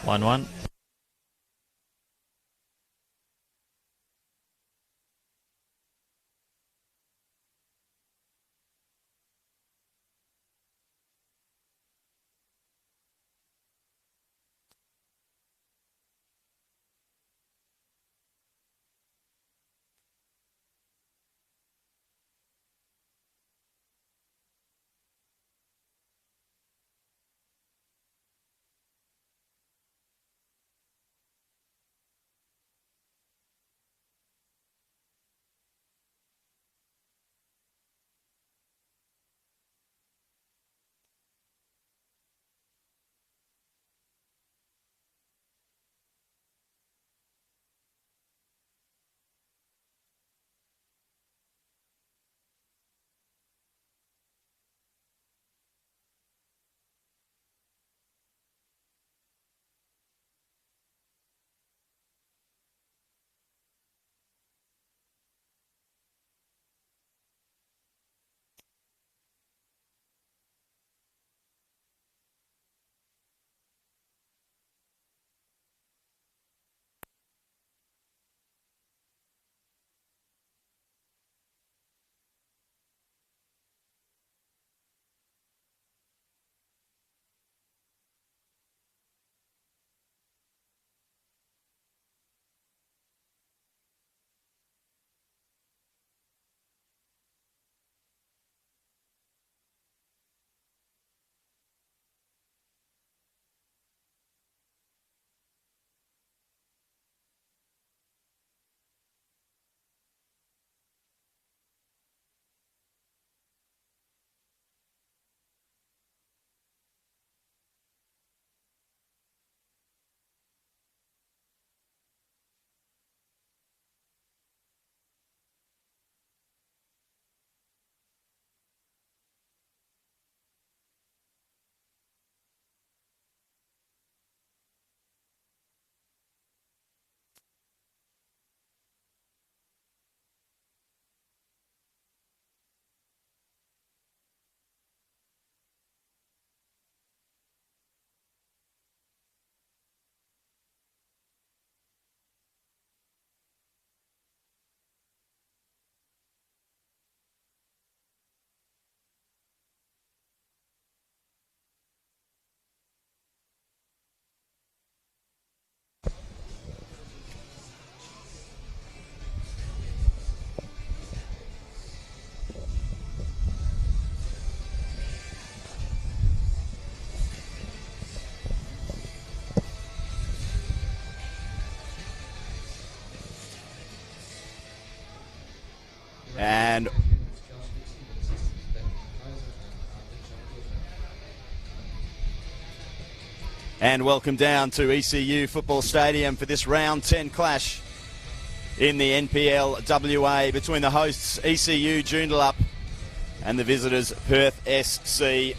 1-1. And welcome down to ECU Football Stadium for this round 10 clash in the NPL WA between the hosts ECU Joondalup and the visitors Perth SC.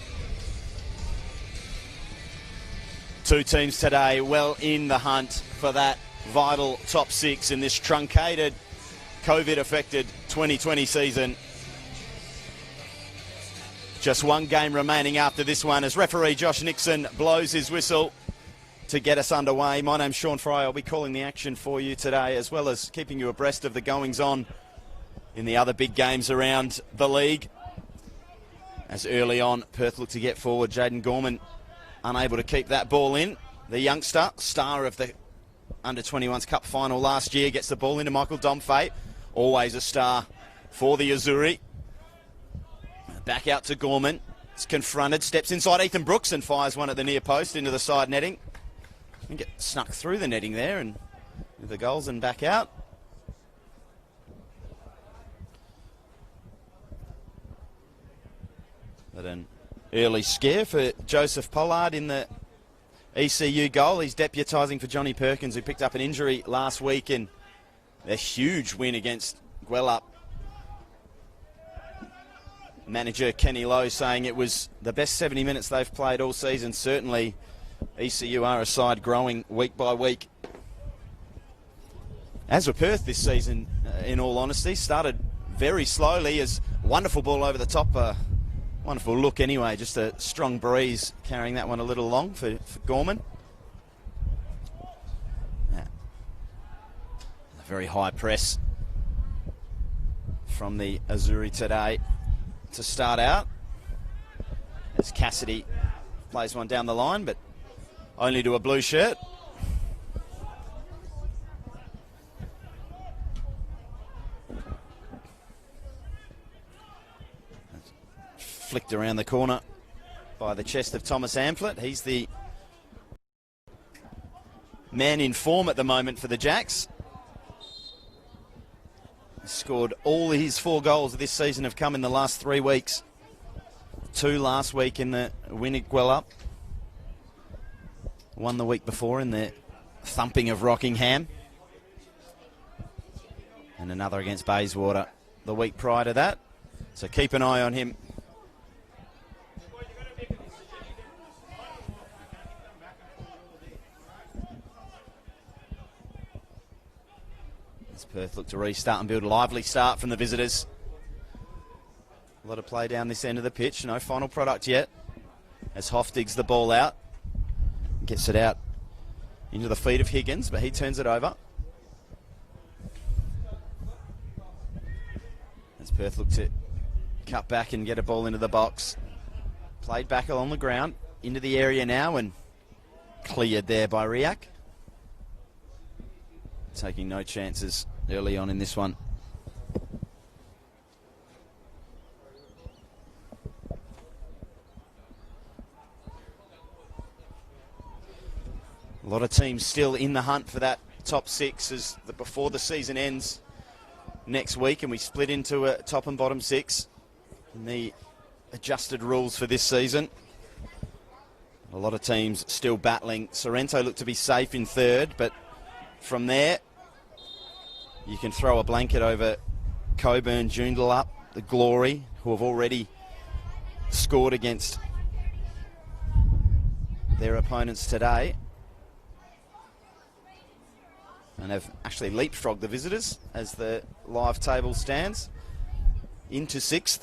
Two teams today well in the hunt for that vital top six in this truncated, COVID-affected 2020 season. Just one game remaining after this one as referee Josh Nixon blows his whistle to get us underway. My name's Sean Fry. I'll be calling the action for you today, as well as keeping you abreast of the goings-on in the other big games around the league. As early on, Perth looked to get forward. Jaden Gorman unable to keep that ball in. The youngster, star of the Under-21s Cup final last year, gets the ball into Michael Domfay. Always a star for the Azzurri. Back out to Gorman. It's confronted, steps inside Ethan Brooks and fires one at the near post into the side netting. And get snuck through the netting there and with the goals and back out. But an early scare for Joseph Pollard in the ECU goal. He's deputising for Johnny Perkins, who picked up an injury last week in a huge win against Goalless. Manager Kenny Lowe saying it was the best 70 minutes they've played all season. Certainly ECU are a side growing week by week. As were Perth this season, in all honesty. Started very slowly as wonderful ball over the top. Wonderful look anyway, just a strong breeze carrying that one a little long for Gorman. Very high press from the Azzurri today to start out, as Cassidy plays one down the line, but only to a blue shirt. Flicked around the corner by the chest of Thomas Amphlett. He's the man in form at the moment for the Jacks. He scored all his 4 goals of this season have come in the last 3 weeks. 2 last week in the win at Goalless. 1 the week before in the thumping of Rockingham. And another against Bayswater the week prior to that. So keep an eye on him. As Perth look to restart and build a lively start from the visitors. A lot of play down this end of the pitch. No final product yet. As Hoff digs the ball out. Gets it out into the feet of Higgins, but he turns it over. As Perth look to cut back and get a ball into the box. Played back along the ground. Into the area now and cleared there by Riak. Taking no chances early on in this one. A lot of teams still in the hunt for that top 6 before the season ends next week, and we split into a top and bottom 6 in the adjusted rules for this season. A lot of teams still battling. Sorrento look to be safe in 3rd, but from there you can throw a blanket over Coburn, Joondalup, the Glory, who have already scored against their opponents today and have actually leapfrogged the visitors as the live table stands into 6th.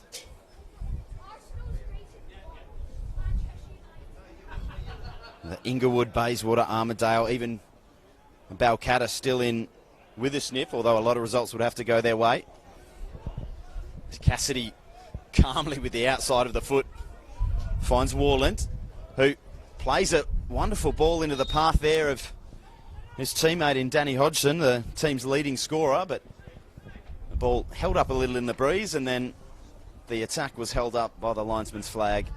The Inglewood, Bayswater, Armidale, even Balcatta still in with a sniff, although a lot of results would have to go their way. Cassidy calmly with the outside of the foot finds Warland, who plays a wonderful ball into the path there of his teammate in Danny Hodgson, the team's leading scorer, but the ball held up a little in the breeze and then the attack was held up by the linesman's flag.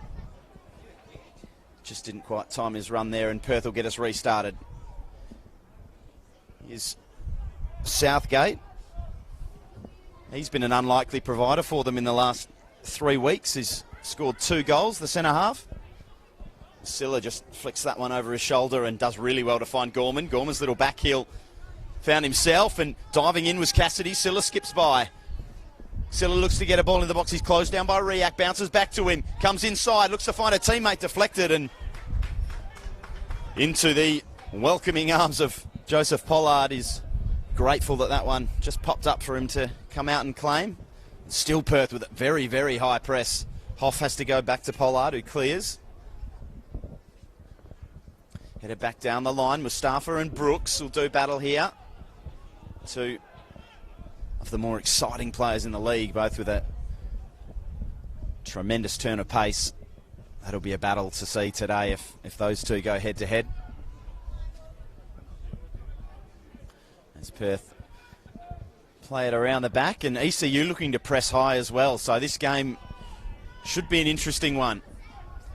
Just didn't quite time his run there, and Perth will get us restarted. Here's Southgate. He's been an unlikely provider for them in the last 3 weeks. He's scored 2 goals, the centre half. Silla just flicks that one over his shoulder and does really well to find Gorman. Gorman's little back heel found himself, and diving in was Cassidy. Silla skips by. Silla looks to get a ball in the box. He's closed down by Riak. Bounces back to him. Comes inside. Looks to find a teammate deflected and into the welcoming arms of Joseph Pollard. Is grateful that that one just popped up for him to come out and claim. Still Perth with a very, very high press. Hoff has to go back to Pollard, who clears. Headed back down the line. Mustafa and Brooks will do battle here. 2 of the more exciting players in the league, both with a tremendous turn of pace. That'll be a battle to see today if those 2 go head to head. As Perth play it around the back, and ECU looking to press high as well. So this game should be an interesting one.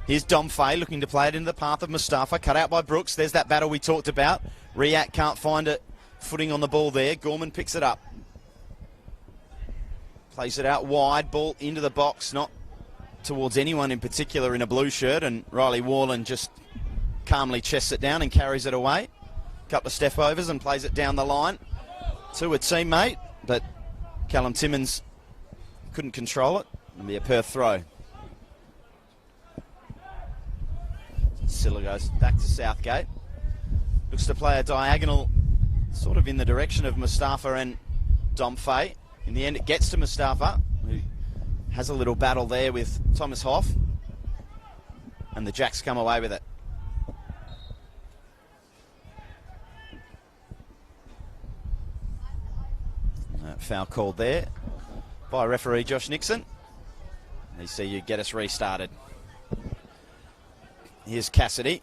Here's Dom Fay looking to play it into the path of Mustafa. Cut out by Brooks. There's that battle we talked about. Riak can't find it. Footing on the ball there. Gorman picks it up. Plays it out wide. Ball into the box. Not towards anyone in particular in a blue shirt. And Riley Warland just calmly chests it down and carries it away. Couple of step overs and plays it down the line to a teammate. But Callum Timmins couldn't control it. It'll be a Perth throw. Silla goes back to Southgate. Looks to play a diagonal sort of in the direction of Mustafa and Dom Fay. In the end, it gets to Mustafa, who has a little battle there with Thomas Hoff. And the Jacks come away with it. foul called there by referee Josh Nixon. ECU get us restarted. Here's Cassidy.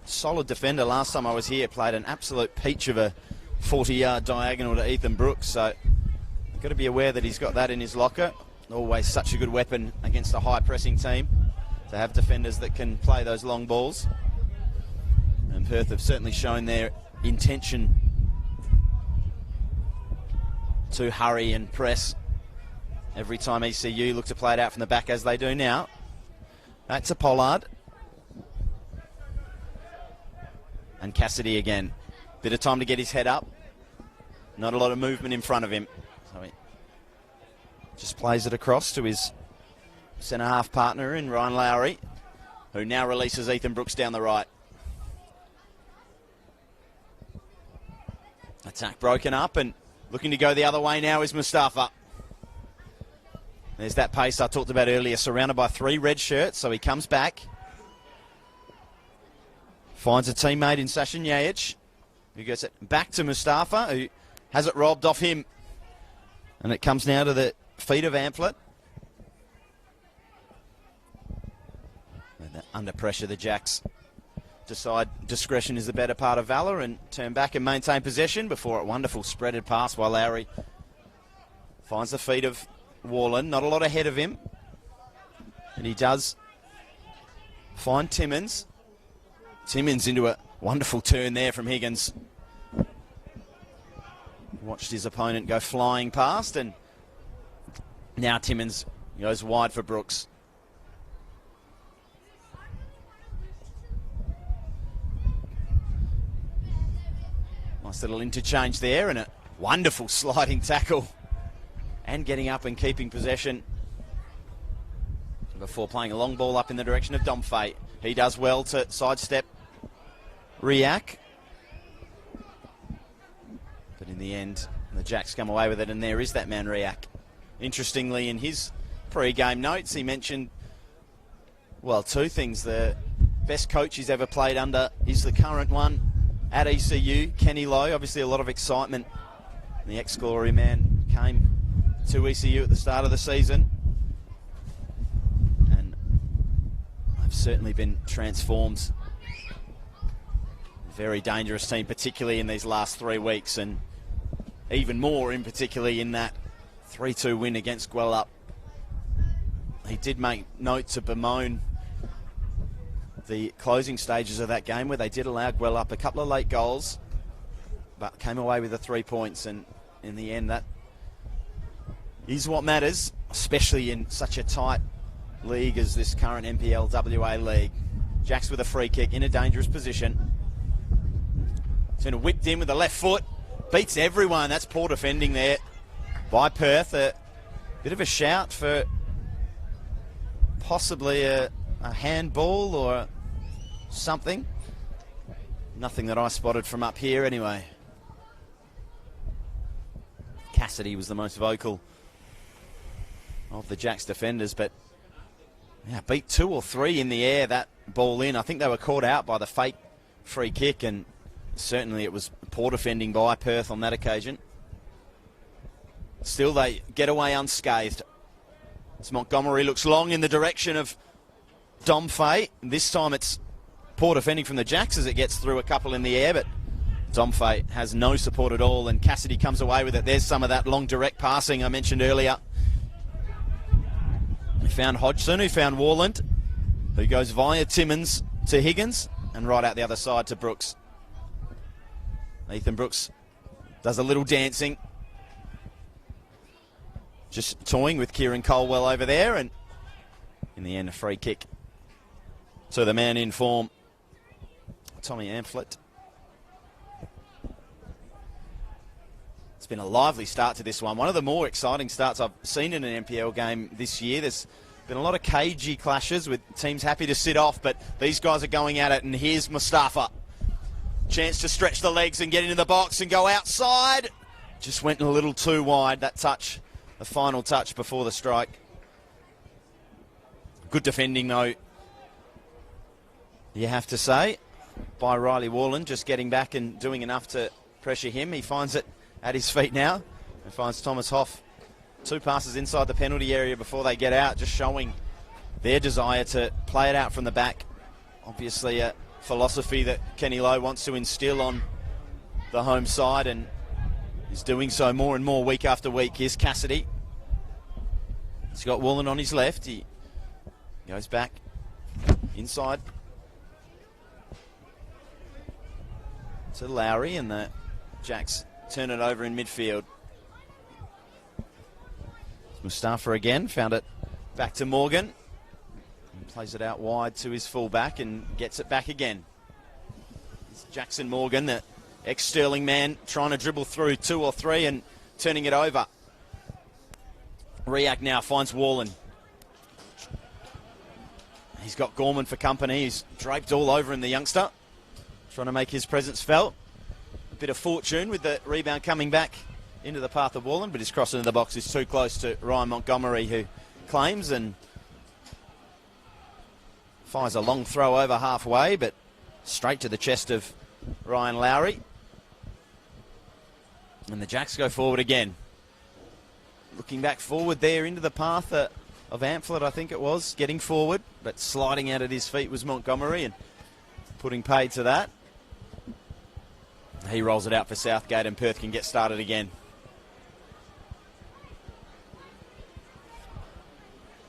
Solid defender. Last time I was here, played an absolute peach of a 40-yard diagonal to Ethan Brooks. So you've got to be aware that he's got that in his locker. Always such a good weapon against a high-pressing team to have defenders that can play those long balls. And Perth have certainly shown their intention to hurry and press every time ECU look to play it out from the back, as they do now. That's a Pollard. And Cassidy again. Bit of time to get his head up. Not a lot of movement in front of him. So he just plays it across to his centre-half partner in Ryan Lowry, who now releases Ethan Brooks down the right. Attack broken up, and looking to go the other way now is Mustafa. There's that pace I talked about earlier, surrounded by 3 red shirts, so he comes back. Finds a teammate in Sashin Yajic, who gets it back to Mustafa, who has it robbed off him. And it comes now to the feet of Amplet. And under pressure, the Jacks decide discretion is the better part of valour and turn back and maintain possession before a wonderful spreaded pass while Lowry finds the feet of Warland. Not a lot ahead of him. And he does find Timmins. Timmins into a wonderful turn there from Higgins. Watched his opponent go flying past, and now Timmins goes wide for Brooks. Nice little interchange there, and a wonderful sliding tackle. And getting up and keeping possession before playing a long ball up in the direction of Domfay. He does well to sidestep Riak. But in the end, the Jacks come away with it, and there is that man Riak. Interestingly, in his pre-game notes, he mentioned, well, 2 things. The best coach he's ever played under is the current one at ECU, Kenny Lowe. Obviously a lot of excitement. The ex-Glory man came to ECU at the start of the season, and I've certainly been transformed. Very dangerous team, particularly in these last 3 weeks, and even more in particularly in that 3-2 win against Goalless. He did make note to bemoan the closing stages of that game, where they did allow Goalless a couple of late goals, but came away with the 3 points, and in the end that is what matters, especially in such a tight league as this current NPL WA league. Jacks with a free kick in a dangerous position. It's whipped in with the left foot. Beats everyone. That's poor defending there by Perth. A bit of a shout for possibly a handball or something. Nothing that I spotted from up here anyway. Cassidy was the most vocal of the Jacks defenders, but yeah, beat 2 or 3 in the air, that ball in. I think they were caught out by the fake free kick, and certainly it was poor defending by Perth on that occasion. Still, they get away unscathed. As Montgomery looks long in the direction of Domfay. This time it's poor defending from the Jacks as it gets through a couple in the air, but Domfay has no support at all, and Cassidy comes away with it. There's some of that long direct passing I mentioned earlier. He found Hodgson, who found Warland, who goes via Timmins to Higgins, and right out the other side to Brooks. Ethan Brooks does a little dancing. Just toying with Kieran Colwell over there, and in the end a free kick to the man in form, Tommy Amplet. It's been a lively start to this one. One of the more exciting starts I've seen in an NPL game this year. There's been a lot of cagey clashes with teams happy to sit off, but these guys are going at it, and here's Mustafa. Chance to stretch the legs and get into the box and go outside. Just went a little too wide, that touch, the final touch before the strike. Good defending though, you have to say, by Riley Warland, just getting back and doing enough to pressure him. He finds it at his feet now. And finds Thomas Hoff 2 passes inside the penalty area before they get out, just showing their desire to play it out from the back. Obviously a philosophy that Kenny Lowe wants to instill on the home side, and is doing so more and more week after week. Here's Cassidy. He's got Woolen on his left. He goes back inside to Lowry, and the Jacks turn it over in midfield. Mustafa again, found it back to Morgan. And plays it out wide to his fullback and gets it back again. It's Jackson Morgan, the ex-Sterling man, trying to dribble through 2 or 3 and turning it over. Riak now finds Wallen. He's got Gorman for company. He's draped all over him, the youngster, trying to make his presence felt. A bit of fortune with the rebound coming back into the path of Wallen, but his cross into the box is too close to Ryan Montgomery, who claims and fires a long throw over halfway, but straight to the chest of Ryan Lowry. And the Jacks go forward again. Looking back forward there into the path of Amphlett, I think it was, getting forward, but sliding out at his feet was Montgomery and putting paid to that. He rolls it out for Southgate, and Perth can get started again.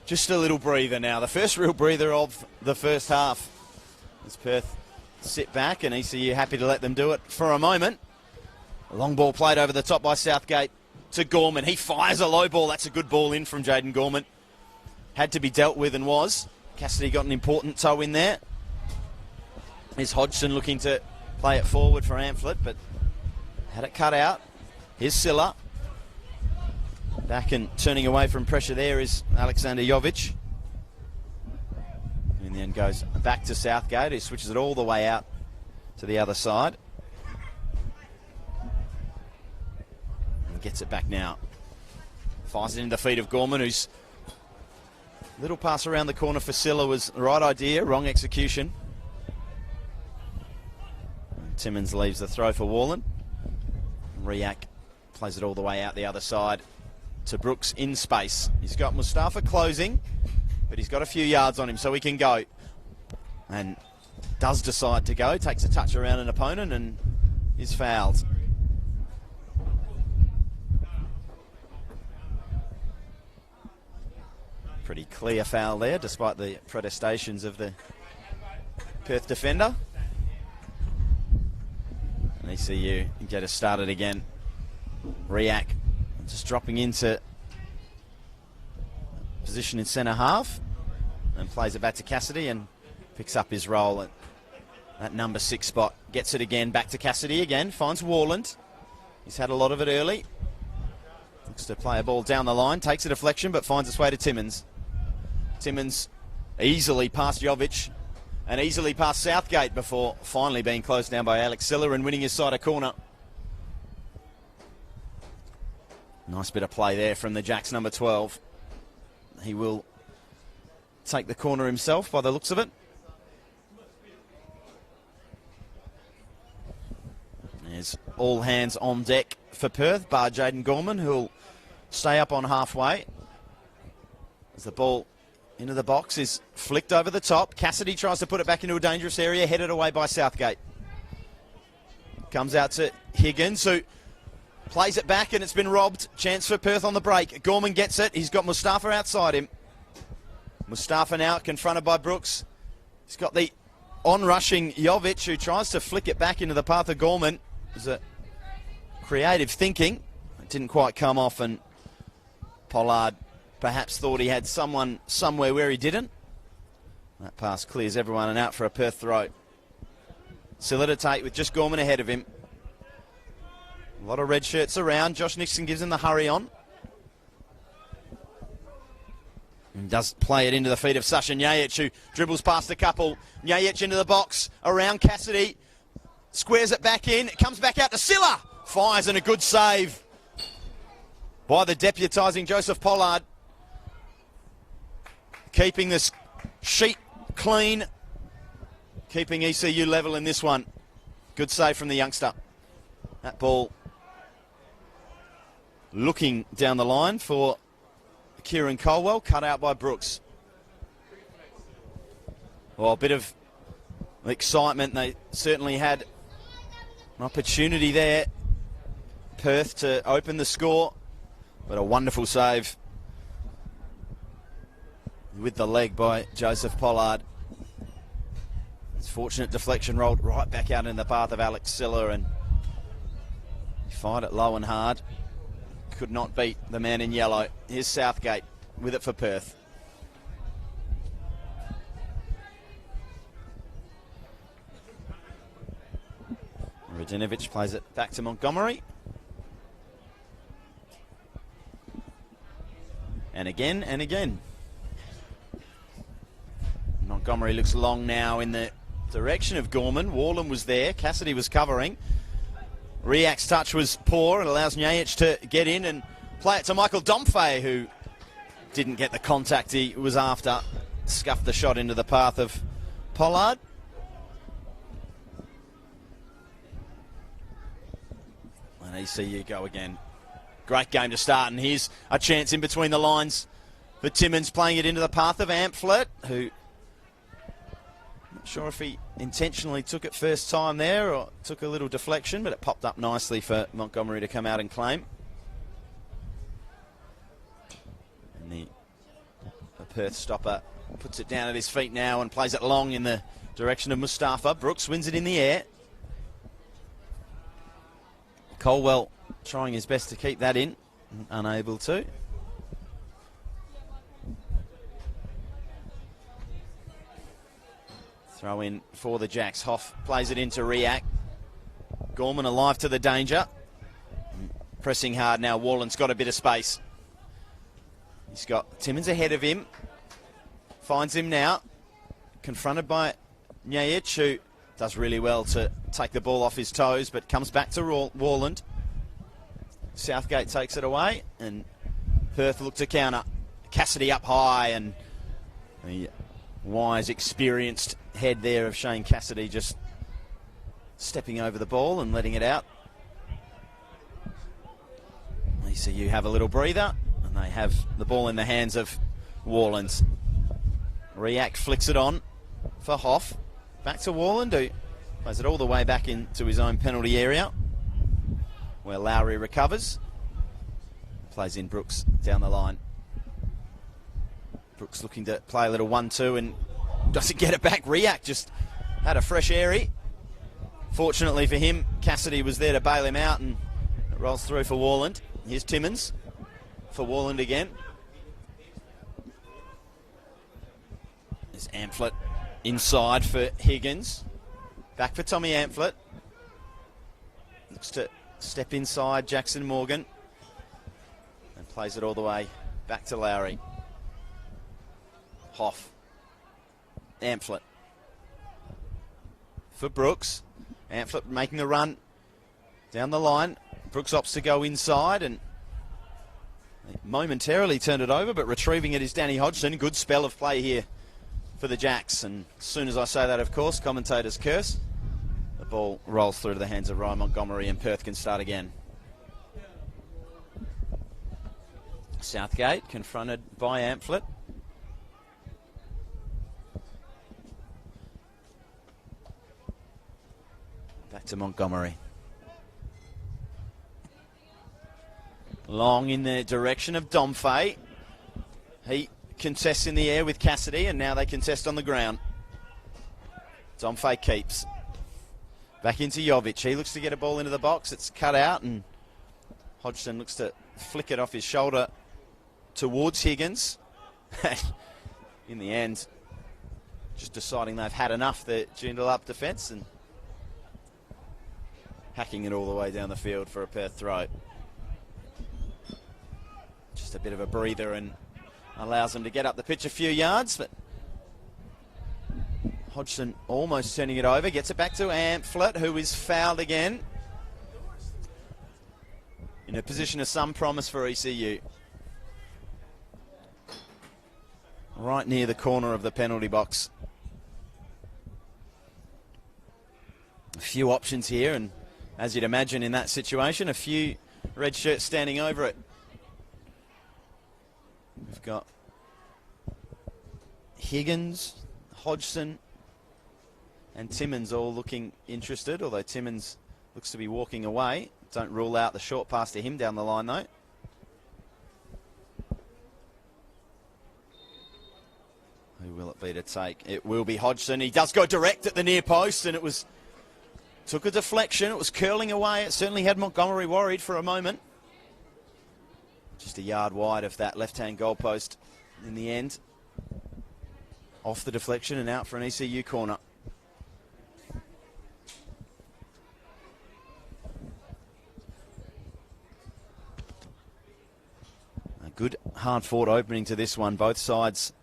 Just a little breather now. The first real breather of the first half. As Perth sit back, and ECU happy to let them do it for a moment. A long ball played over the top by Southgate to Gorman. He fires a low ball. That's a good ball in from Jaden Gorman. Had to be dealt with and was. Cassidy got an important toe in there. Here's Hodgson looking to play it forward for Amphlett, but had it cut out. Here's Silla. Back and turning away from pressure there is Alexander Jovic. And then goes back to Southgate, who switches it all the way out to the other side. And gets it back now. Fires it into the feet of Gorman, whose little pass around the corner for Silla was the right idea, wrong execution. And Timmins leaves the throw for Wallen. Riak plays it all the way out the other side to Brooks in space. He's got Mustafa closing, but he's got a few yards on him, so he can go. And does decide to go, takes a touch around an opponent and is fouled. Pretty clear foul there, despite the protestations of the Perth defender. And ECU get us started again. Riak just dropping into position in centre half and plays it back to Cassidy and picks up his role at that number 6 spot. Gets it again, back to Cassidy again, finds Warland. He's had a lot of it early. Looks to play a ball down the line, takes a deflection but finds its way to Timmins. Timmins easily past Jovic and easily past Southgate before finally being closed down by Alex Silla and winning his side a corner. Nice bit of play there from the Jacks number 12. He will take the corner himself by the looks of it. There's all hands on deck for Perth, bar Jaden Gorman, who'll stay up on halfway. As the ball into the box is flicked over the top. Cassidy tries to put it back into a dangerous area, headed away by Southgate. Comes out to Higgins, who plays it back and it's been robbed. Chance for Perth on the break. Gorman gets it. He's got Mustafa outside him. Mustafa now confronted by Brooks. He's got the on-rushing Jovic, who tries to flick it back into the path of Gorman. It was a creative thinking. It didn't quite come off, and Pollard perhaps thought he had someone somewhere where he didn't. That pass clears everyone and out for a Perth throw. Silla to take with just Gorman ahead of him. A lot of red shirts around. Josh Nixon gives him the hurry on. And does play it into the feet of Sasha Nyajic, who dribbles past a couple. Nyajic into the box, around Cassidy. Squares it back in. It comes back out to Silla. Fires, and a good save by the deputising Joseph Pollard. Keeping this sheet clean. Keeping ECU level in this one. Good save from the youngster. That ball looking down the line for Kieran Colwell, cut out by Brooks. Well, a bit of excitement. They certainly had an opportunity there, Perth, to open the score, but a wonderful save with the leg by Joseph Pollard. His fortunate deflection rolled right back out in the path of Alex Siller, and he fired it low and hard. Could not beat the man in yellow. Here's Southgate with it for Perth. Radinovic plays it back to Montgomery. And again and again. Montgomery looks long now in the direction of Gorman. Warland was there. Cassidy was covering. Riak's touch was poor. It allows Nyajic to get in and play it to Michael Domfey, who didn't get the contact he was after. Scuffed the shot into the path of Pollard. And ECU go again. Great game to start, and here's a chance in between the lines for Timmins, playing it into the path of Amphlett, who, not sure if he intentionally took it first time there or took a little deflection, but it popped up nicely for Montgomery to come out and claim. And the Perth stopper puts it down at his feet now and plays it long in the direction of Mustafa. Brooks wins it in the air. Colwell trying his best to keep that in, unable to. Throw in for the Jacks. Hoff plays it into Riak. Gorman alive to the danger. Pressing hard now. Warland's got a bit of space. He's got Timmins ahead of him. Finds him now. Confronted by Nyajic, who does really well to take the ball off his toes, but comes back to Warland. Southgate takes it away, and Perth look to counter. Cassidy up high, and the wise, experienced head there of Shane Cassidy just stepping over the ball and letting it out. ECU have a little breather, and they have the ball in the hands of Warland. Riak flicks it on for Hoff. Back to Warland, who plays it all the way back into his own penalty area, where Lowry recovers. Plays in Brooks down the line. Brooks looking to play a little 1-2 and doesn't get it back. Riak just had a fresh airy. Fortunately for him, Cassidy was there to bail him out, and it rolls through for Warland. Here's Timmins for Warland again. There's Amphlett inside for Higgins. Back for Tommy Amphlett. Looks to step inside Jackson Morgan. And plays it all the way back to Lowry. Hoff. Amphlett. For Brooks. Amphlett making the run down the line. Brooks opts to go inside and momentarily turned it over, but retrieving it is Danny Hodgson. Good spell of play here for the Jacks, and as soon as I say that, of course, commentators curse. The ball rolls through to the hands of Ryan Montgomery, and Perth can start again. Southgate confronted by Amphlett. Back to Montgomery. Long in the direction of Domfey. He contests in the air with Cassidy, and now they contest on the ground. Domfey keeps. Back into Jovic. He looks to get a ball into the box. It's cut out, and Hodgson looks to flick it off his shoulder towards Higgins. In the end, just deciding they've had enough, the Joondalup defence, and hacking it all the way down the field for a Perth throw. Just a bit of a breather and allows them to get up the pitch a few yards, but Hodgson almost turning it over. Gets it back to Amphlett, who is fouled again. In a position of some promise for ECU. Right near the corner of the penalty box. A few options here, and as you'd imagine in that situation, a few red shirt standing over it. We've got Higgins, Hodgson, and Timmins all looking interested, although Timmins looks to be walking away. Don't rule out the short pass to him down the line, though. Who will it be to take? It will be Hodgson. He does go direct at the near post, and took a deflection. It was curling away. It certainly had Montgomery worried for a moment. Just a yard wide of that left-hand goalpost in the end. Off the deflection and out for an ECU corner. A good hard-fought opening to this one. Both sides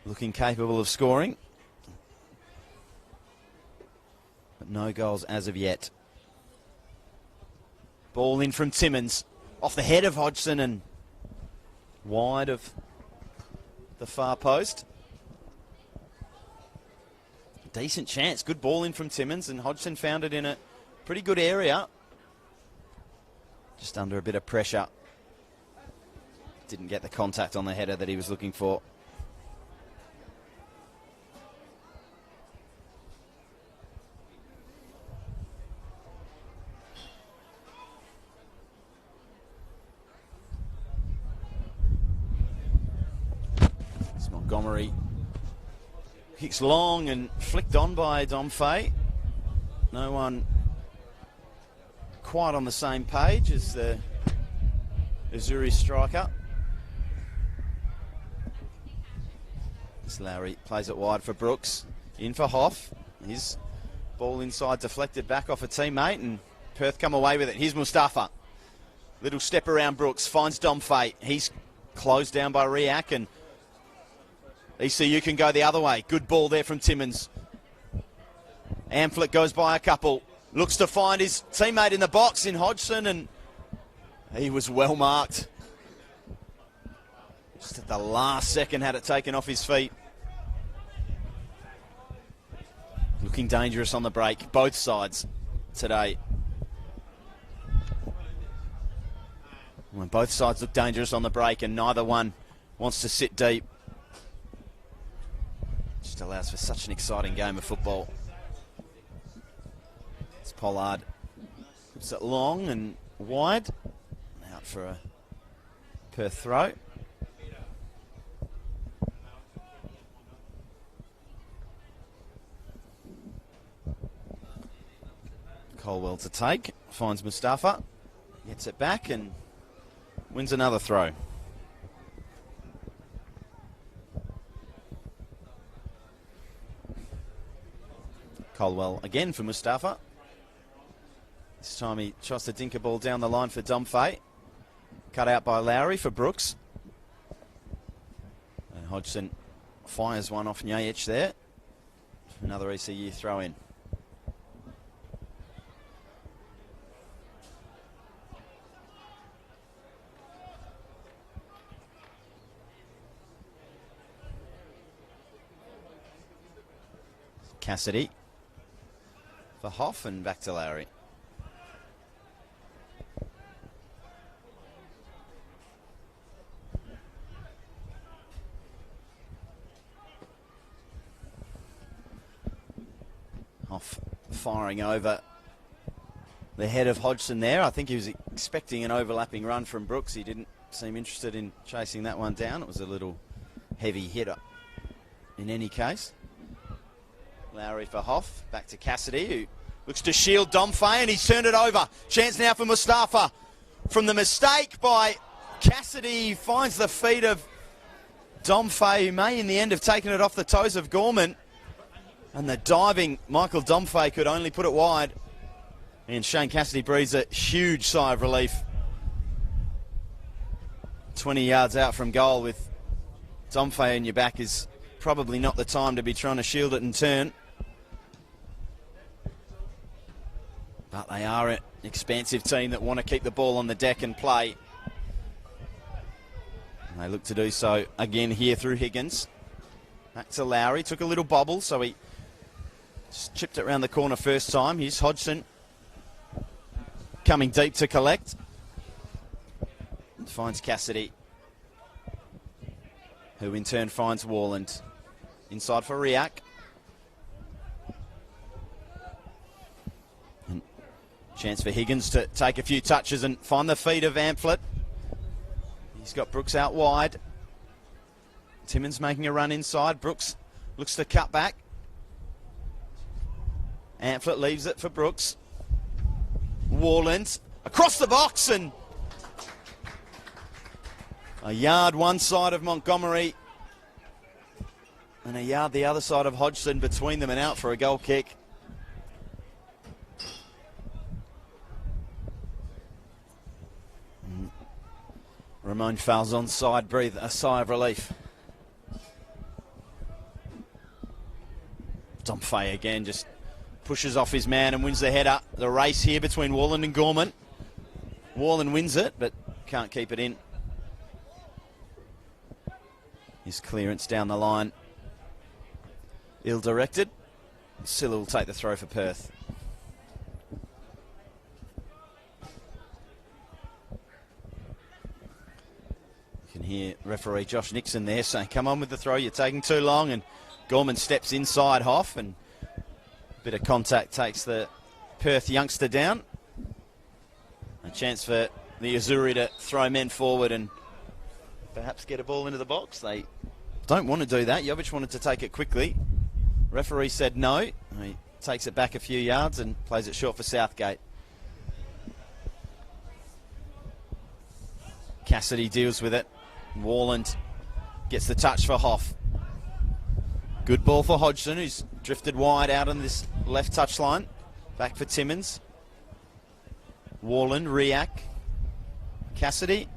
looking capable of scoring. But no goals as of yet. Ball in from Timmins. Off the head of Hodgson and wide of the far post. Decent chance. Good ball in from Timmins, and Hodgson found it in a pretty good area. Just under a bit of pressure. Didn't get the contact on the header that he was looking for. Montgomery kicks long and flicked on by Domfay. No one quite on the same page as the Missouri striker. This Lowry plays it wide for Brooks. In for Hoff. His ball inside deflected back off a teammate, and Perth come away with it. Here's Mustafa. Little step around Brooks. Finds Domfay. He's closed down by Riak, and ECU can go the other way. Good ball there from Timmins. Amphlett goes by a couple. Looks to find his teammate in the box in Hodgson, and he was well marked. Just at the last second had it taken off his feet. Looking dangerous on the break, both sides today. When both sides look dangerous on the break and neither one wants to sit deep. Just allows for such an exciting game of football. It's Pollard. Puts it long and wide. Out for a Perth throw. Colwell to take. Finds Mustafa. Gets it back and wins another throw. Colwell again for Mustafa. This time he tries to dink a ball down the line for Domfay. Cut out by Lowry for Brooks. And Hodgson fires one off Nyaich there. Another ECU throw in. Cassidy for Hoff and back to Lowry. Hoff firing over the head of Hodgson there. I think he was expecting an overlapping run from Brooks. He didn't seem interested in chasing that one down. It was a little heavy hitter in any case. Lowry for Hoff, back to Cassidy, who looks to shield Domfay, and he's turned it over. Chance now for Mustafa. From the mistake by Cassidy, finds the feet of Domfay, who may in the end have taken it off the toes of Gorman. And the diving Michael Domfay could only put it wide. And Shane Cassidy breathes a huge sigh of relief. 20 yards out from goal with Domfay in your back is probably not the time to be trying to shield it and turn. But they are an expansive team that want to keep the ball on the deck and play. And they look to do so again here through Higgins. Back to Lowry. Took a little bobble, so he just chipped it around the corner first time. Here's Hodgson. coming deep to collect. Finds Cassidy, who in turn finds Warland. Inside for Riak. And chance for Higgins to take a few touches and find the feet of Amphlett. He's got Brooks out wide. Timmins making a run inside. Brooks looks to cut back. Amphlett leaves it for Brooks. Warland across the box, and a yard one side of Montgomery and a yard the other side of Hodgson between them, and out for a goal kick. Ramon Falzon's side breathe a sigh of relief. Domfay again just pushes off his man and wins the header. The race here between Warland and Gorman. Warland wins it, but can't keep it in. His clearance down the line, ill-directed. Silla will take the throw for Perth. You can hear referee Josh Nixon there saying, come on with the throw, you're taking too long. And Gorman steps inside Hoff, and a bit of contact takes the Perth youngster down. A chance for the Azuri to throw men forward and perhaps get a ball into the box. They don't want to do that. Jovic wanted to take it quickly. Referee said no. He takes it back a few yards and plays it short for Southgate. Cassidy deals with it. Warland gets the touch for Hoff. Good ball for Hodgson, who's drifted wide out on this left touchline. Back for Timmins. Warland, Riak, Cassidy.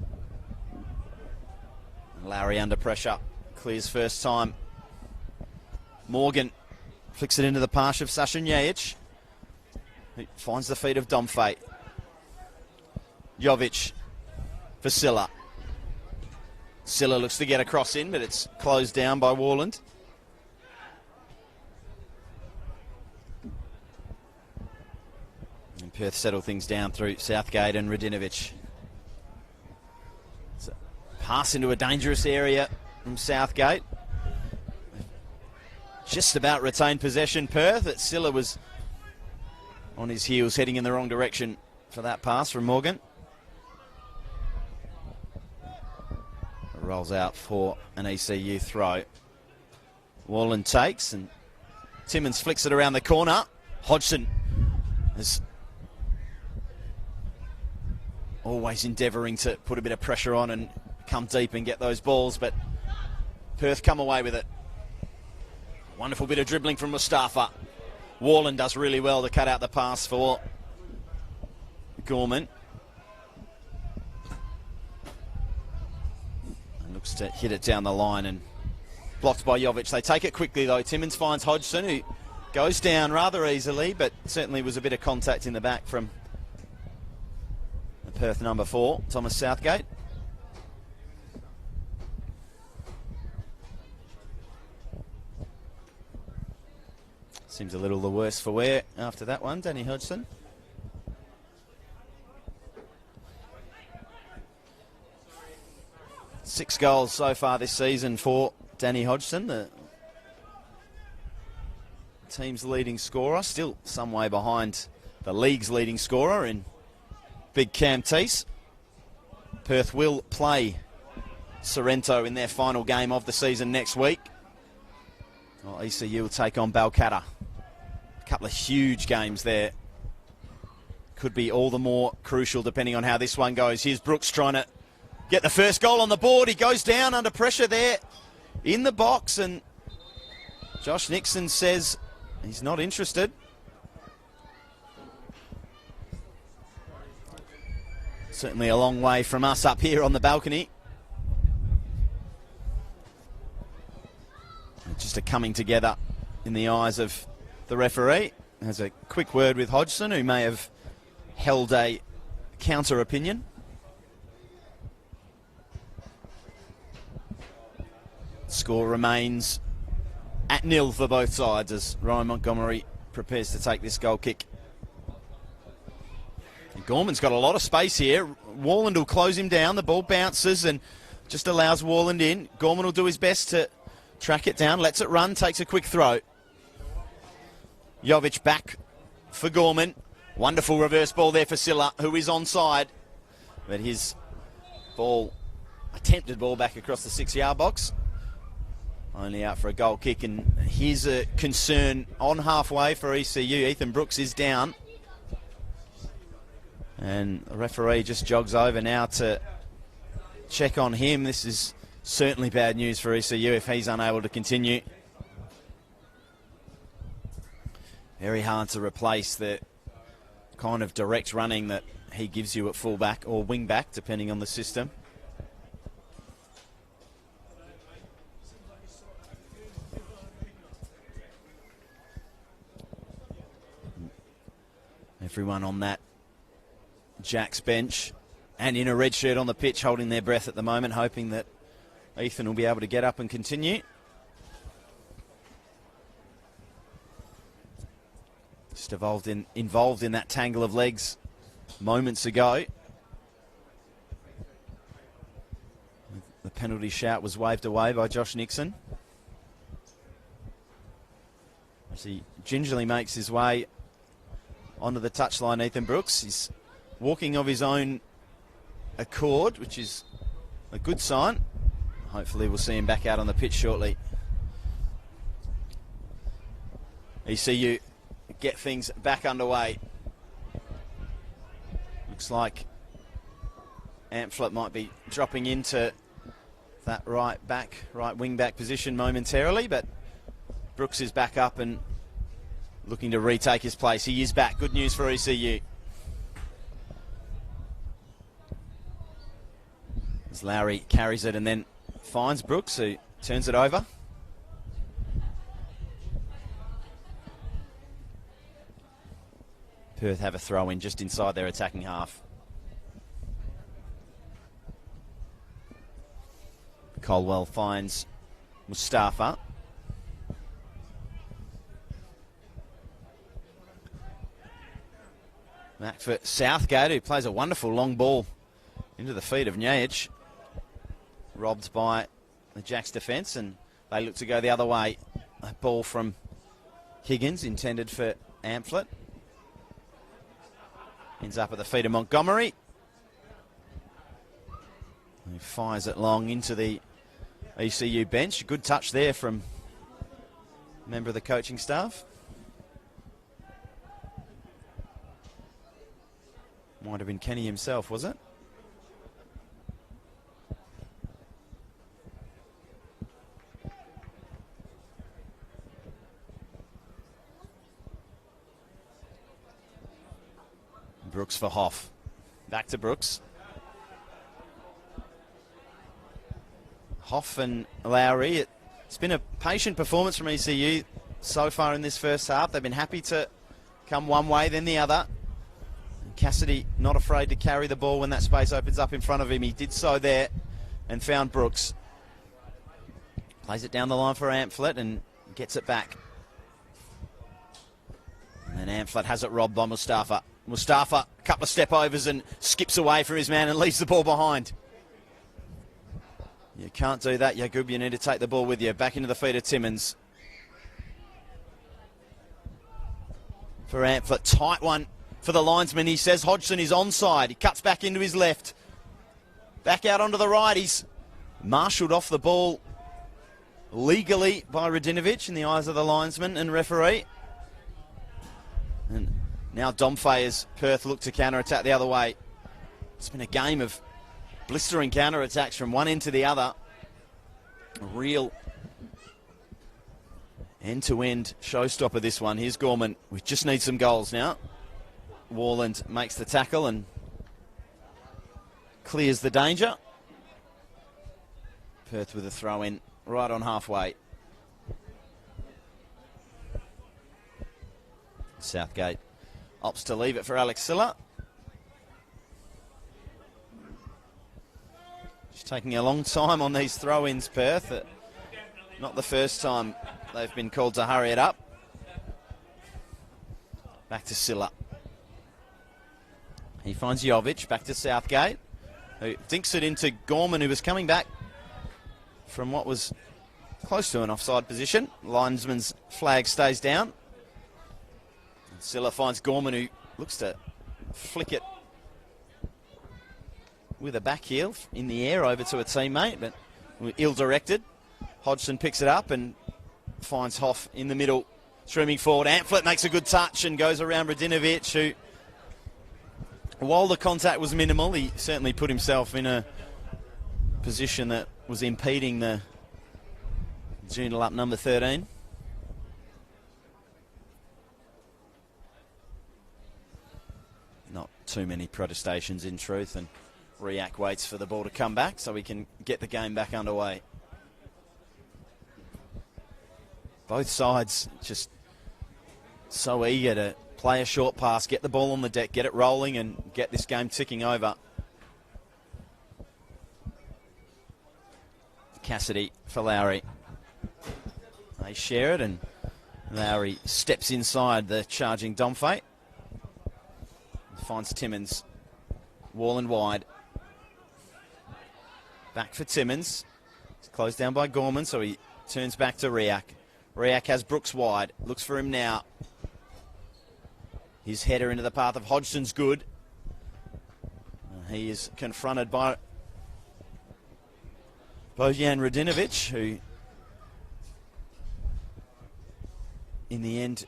Larry under pressure, clears first time. Morgan flicks it into the path of Sashin Yajic, who finds the feet of Domfay. Jovic for Silla. Silla looks to get a cross in, but it's closed down by Warland. And Perth settle things down through Southgate and Radinovic. Pass into a dangerous area from Southgate. Just about retained possession, Perth. That Silla was on his heels, heading in the wrong direction for that pass from Morgan. It rolls out for an ECU throw. Warland takes, and Timmins flicks it around the corner. Hodgson is always endeavouring to put a bit of pressure on and come deep and get those balls, but Perth come away with it. Wonderful bit of dribbling from Mustafa. Warland does really well to cut out the pass for Gorman. And looks to hit it down the line and blocked by Jovic. They take it quickly though. Timmins finds Hodgson, who goes down rather easily, but certainly was a bit of contact in the back from the Perth number 4, Thomas Southgate. Seems a little the worse for wear after that one, Danny Hodgson. Six goals so far this season for Danny Hodgson, the team's leading scorer. Still some way behind the league's leading scorer in Big Cam Teese. Perth will play Sorrento in their final game of the season next week. Well, ECU will take on Balcatta. A couple of huge games there. Could be all the more crucial depending on how this one goes. Here's Brooks trying to get the first goal on the board. He goes down under pressure there in the box, and Josh Nixon says he's not interested. Certainly a long way from us up here on the balcony. Just a coming together in the eyes of the referee. Has a quick word with Hodgson, who may have held a counter opinion. Score remains at 0 for both sides as Ryan Montgomery prepares to take this goal kick. Gorman's got a lot of space here. Warland will close him down. The ball bounces and just allows Warland in. Gorman will do his best to track it down, lets it run, takes a quick throw. Jovic back for Gorman. Wonderful reverse ball there for Silla, who is onside. But his ball, attempted ball back across the 6-yard box. Only out for a goal kick, and here's a concern on halfway for ECU. Ethan Brooks is down. And the referee just jogs over now to check on him. This is certainly bad news for ECU if he's unable to continue. Very hard to replace the kind of direct running that he gives you at fullback or wing back, depending on the system. Everyone on that Jack's bench and in a red shirt on the pitch holding their breath at the moment, hoping that Ethan will be able to get up and continue. Just involved in that tangle of legs moments ago. The penalty shout was waved away by Josh Nixon. As he gingerly makes his way onto the touchline, Ethan Brooks. He's walking of his own accord, which is a good sign. Hopefully we'll see him back out on the pitch shortly. ECU get things back underway. Looks like Amphlett might be dropping into that right wing back position momentarily, but Brooks is back up and looking to retake his place. He is back. Good news for ECU. As Lowry carries it and then finds Brooks, who turns it over. Perth have a throw in just inside their attacking half. Colwell finds Mustafa. Back for Southgate, who plays a wonderful long ball into the feet of Nyajic. Robbed by the Jacks defence, and they look to go the other way. A ball from Higgins, intended for Amphlett. Ends up at the feet of Montgomery. He fires it long into the ECU bench. Good touch there from a member of the coaching staff. Might have been Kenny himself, was it? Brooks for Hoff. Back to Brooks. Hoff and Lowry. It's been a patient performance from ECU so far in this first half. They've been happy to come one way, then the other. Cassidy not afraid to carry the ball when that space opens up in front of him. He did so there and found Brooks. Plays it down the line for Amphlett and gets it back. And then Amphlett has it robbed by Mustafa. Mustafa, a couple of step overs and skips away from his man and leaves the ball behind. You can't do that, Yagub. You need to take the ball with you. Back into the feet of Timmins. For Amphlett, tight one for the linesman. He says Hodgson is onside. He cuts back into his left. Back out onto the right. He's marshalled off the ball legally by Radinovic in the eyes of the linesman and referee. And now Domfey as Perth look to counter-attack the other way. It's been a game of blistering counter-attacks from one end to the other. A real end-to-end showstopper, this one. Here's Gorman. We just need some goals now. Warland makes the tackle and clears the danger. Perth with a throw-in right on halfway. Southgate opts to leave it for Alex Silla. Just taking a long time on these throw-ins, Perth. Not the first time they've been called to hurry it up. Back to Silla. He finds Jovic back to Southgate, who dinks it into Gorman, who was coming back from what was close to an offside position. Linesman's flag stays down. Silla finds Gorman, who looks to flick it with a back heel in the air over to a teammate, but ill-directed. Hodgson picks it up and finds Hoff in the middle, streaming forward. Amphlett makes a good touch and goes around Radinovic, who, while the contact was minimal, he certainly put himself in a position that was impeding the Joondalup number 13. Not too many protestations in truth, and Riak waits for the ball to come back so we can get the game back underway. Both sides just so eager to play a short pass, get the ball on the deck, get it rolling and get this game ticking over. Cassidy for Lowry. They share it and Lowry steps inside the charging Domfate. Finds Timmins. Wall and wide. Back for Timmins. It's closed down by Gorman, so he turns back to Riak. Riak has Brooks wide. Looks for him now. His header into the path of Hodgson's good. He is confronted by Bojan Radinovic, who in the end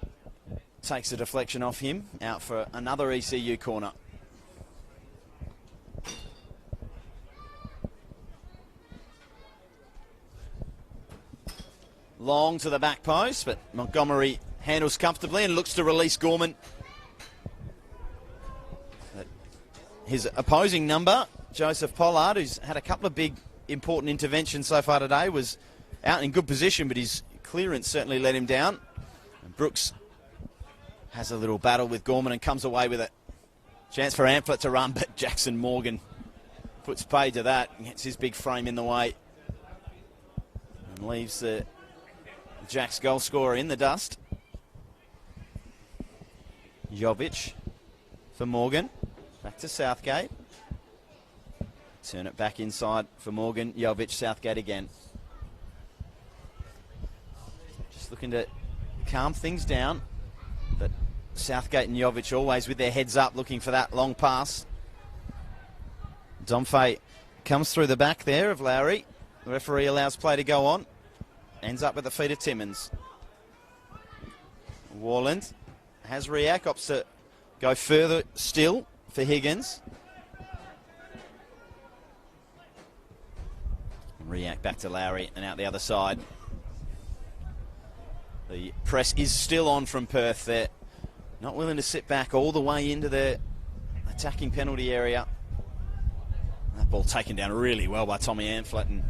takes a deflection off him, out for another ECU corner. Long to the back post, but Montgomery handles comfortably and looks to release Gorman. His opposing number, Joseph Pollard, who's had a couple of big important interventions so far today, was out in good position, but his clearance certainly let him down. And Brooks has a little battle with Gorman and comes away with it. Chance for Amphlett to run, but Jackson Morgan puts paid to that and gets his big frame in the way and leaves the Jack's goal scorer in the dust. Jovic for Morgan. Back to Southgate. Turn it back inside for Morgan. Jovic, Southgate again. Just looking to calm things down. But Southgate and Jovic always with their heads up, looking for that long pass. Domfate comes through the back there of Lowry. The referee allows play to go on. Ends up with the feet of Timmins. Warland has Riak, opts to go further still for Higgins. Riak back to Lowry and out the other side. The press is still on from Perth. They're not willing to sit back all the way into their attacking penalty area. That ball taken down really well by Tommy Amphlett and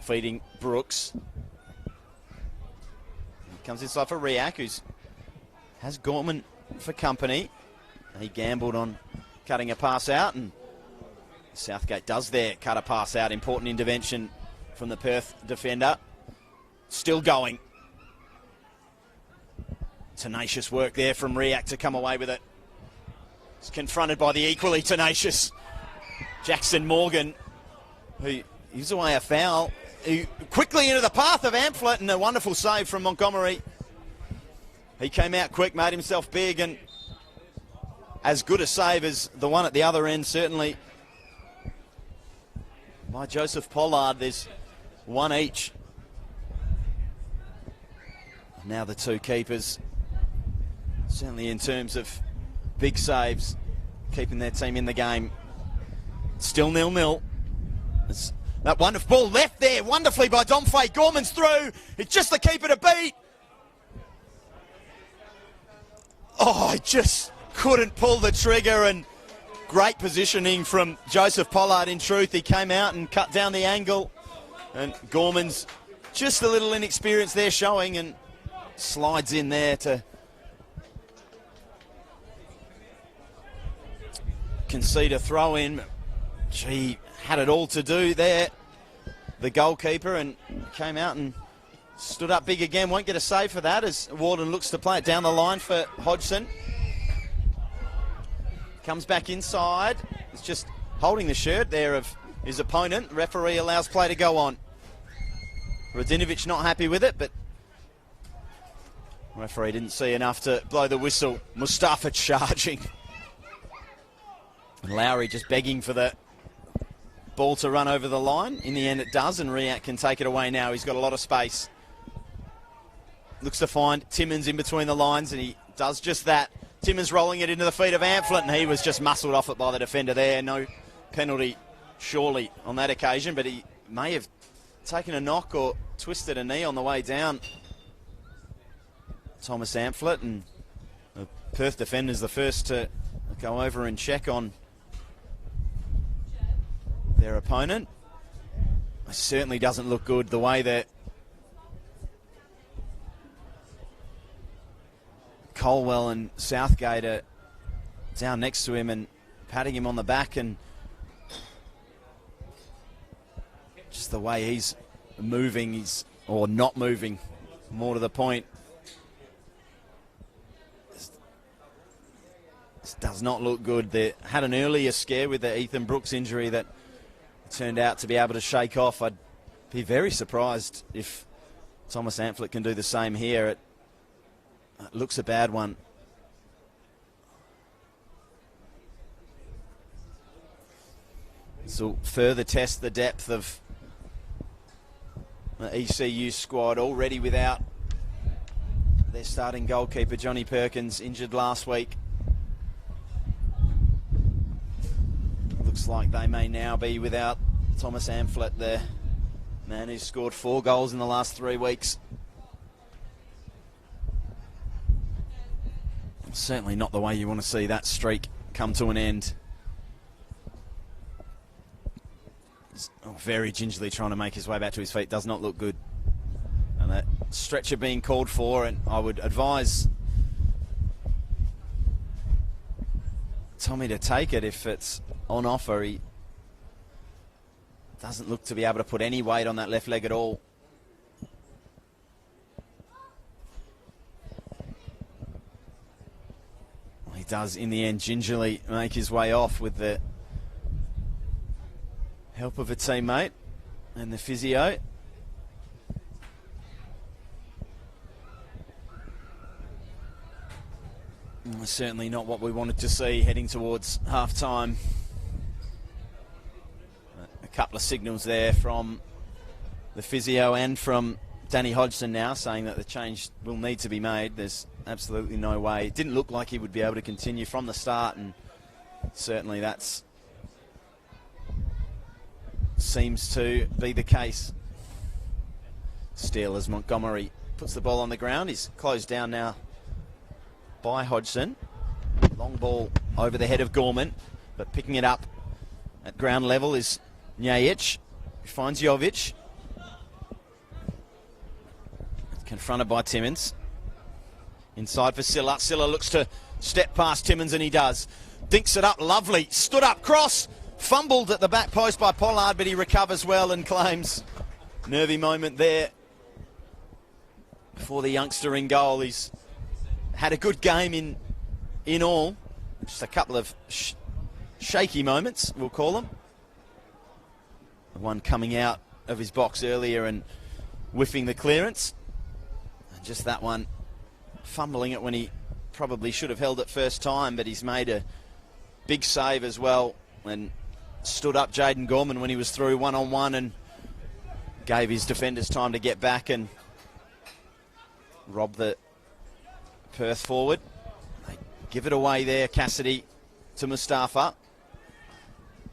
feeding Brooks. Comes inside for Riak, who has Gorman for company. He gambled on cutting a pass out, and Southgate does there cut a pass out. Important intervention from the Perth defender. Still going. Tenacious work there from Riak to come away with it. He's confronted by the equally tenacious Jackson Morgan, who gives away a foul. Quickly into the path of Amphlett, and a wonderful save from Montgomery. He came out quick, made himself big, and as good a save as the one at the other end, certainly, by Joseph Pollard. There's one each. Now the two keepers, certainly in terms of big saves, keeping their team in the game. Still 0-0. That wonderful ball left there wonderfully by Domfate. Gorman's through. It's just the keeper to beat. Oh, he just couldn't pull the trigger, and great positioning from Joseph Pollard. In truth, he came out and cut down the angle, and Gorman's just a little inexperience there showing, and slides in there to concede a throw in. Gee, had it all to do there, the goalkeeper, and came out and stood up big again. Won't get a save for that as Warden looks to play it down the line for Hodgson. Comes back inside. It's just holding the shirt there of his opponent. The referee allows play to go on. Radinovic not happy with it, but referee didn't see enough to blow the whistle. Mustafa charging. And Lowry just begging for the ball to run over the line. In the end it does, and Riak can take it away now. He's got a lot of space. Looks to find Timmins in between the lines, and he does just that. Timmins rolling it into the feet of Amphlett, and he was just muscled off it by the defender there. No penalty, surely, on that occasion, but he may have taken a knock or twisted a knee on the way down. Thomas Amphlett, and the Perth defender's the first to go over and check on their opponent. It certainly doesn't look good the way that Colwell and Southgate are down next to him and patting him on the back, and just the way he's moving, or not moving, more to the point. This does not look good. They had an earlier scare with the Ethan Brooks injury that turned out to be able to shake off. I'd be very surprised if Thomas Amphlett can do the same here. It looks a bad one. This will further test the depth of the ECU squad, already without their starting goalkeeper Johnny Perkins, injured last week. Looks like they may now be without Thomas Amphlett, the man who's scored 4 goals in the last 3 weeks. Certainly not the way you want to see that streak come to an end. Very gingerly trying to make his way back to his feet. Does not look good. And that stretcher being called for, and I would advise Tommy to take it if it's on offer. He doesn't look to be able to put any weight on that left leg at all. He does, in the end, gingerly make his way off with the help of a teammate and the physio. Certainly not what we wanted to see heading towards half-time. A couple of signals there from the physio and from Danny Hodgson now saying that the change will need to be made. There's absolutely no way. It didn't look like he would be able to continue from the start, and certainly that's seems to be the case. Still, as Montgomery puts the ball on the ground, he's closed down now by Hodgson. Long ball over the head of Gorman, but picking it up at ground level is Njajic. He finds Jovic. Confronted by Timmins. Inside for Silla. Silla looks to step past Timmins, and he does. Dinks it up, lovely. Stood up, cross. Fumbled at the back post by Pollard, but he recovers well and claims. Nervy moment there for the youngster in goal. He's had a good game in all. Just a couple of shaky moments, we'll call them. The one coming out of his box earlier and whiffing the clearance. And just that one, fumbling it when he probably should have held it first time, but he's made a big save as well and stood up Jaden Gorman when he was through one-on-one and gave his defenders time to get back and rob the Perth forward. They give it away there, Cassidy to Mustafa.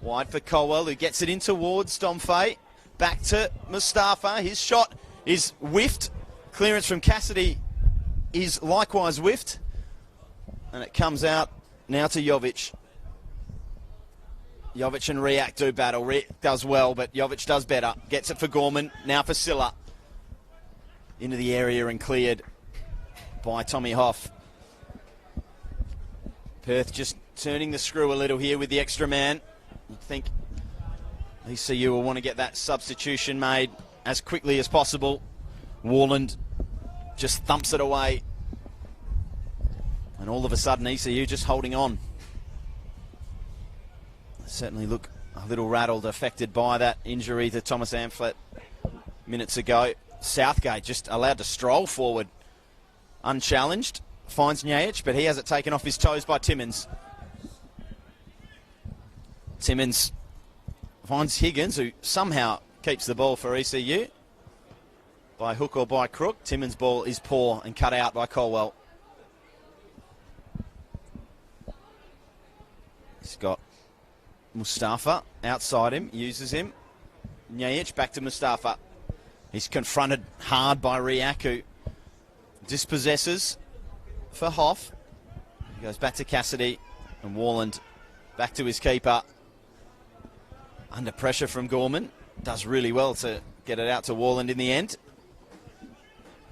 Wide for Colwell, who gets it in towards Domfay. Back to Mustafa. His shot is whiffed. Clearance from Cassidy is likewise whiffed. And it comes out now to Jovic. Jovic and Riak do battle. Riak does well, but Jovic does better. Gets it for Gorman. Now for Silla. Into the area and cleared by Tommy Hoff. Perth just turning the screw a little here with the extra man. You'd think ECU will want to get that substitution made as quickly as possible. Warland just thumps it away. And all of a sudden ECU just holding on. certainly look a little rattled, affected by that injury to Thomas Amphlett minutes ago. Southgate just allowed to stroll forward unchallenged. Finds Nyaich, but he has it taken off his toes by Timmins. Timmins finds Higgins, who somehow keeps the ball for ECU. By hook or by crook, Timmins' ball is poor and cut out by Colwell. He's got Mustafa outside him, uses him. Nyaich back to Mustafa. He's confronted hard by Riak, who dispossesses for Hoff. He goes back to Cassidy, and Warland back to his keeper. Under pressure from Gorman. Does really well to get it out to Warland in the end.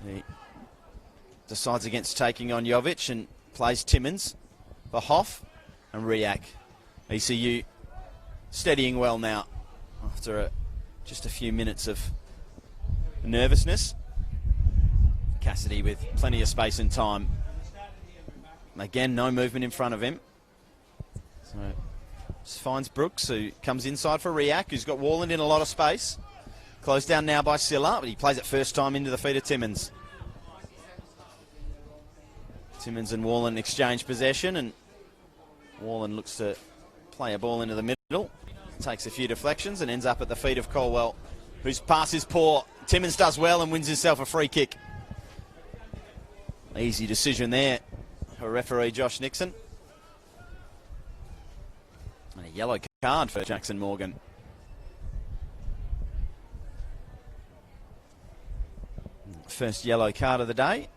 He decides against taking on Jovic and plays Timmins for Hoff and Riak. ECU steadying well now after just a few minutes of nervousness. Cassidy with plenty of space and time. Again, no movement in front of him. So just finds Brooks, who comes inside for Riak, who's got Warland in a lot of space. Closed down now by Silla, but he plays it first time into the feet of Timmins. Timmins and Warland exchange possession, and Warland looks to play a ball into the middle. Takes a few deflections and ends up at the feet of Colwell, whose pass is poor. Timmins does well and wins himself a free kick. Easy decision there for referee Josh Nixon. And a yellow card for Jackson Morgan. First yellow card of the day.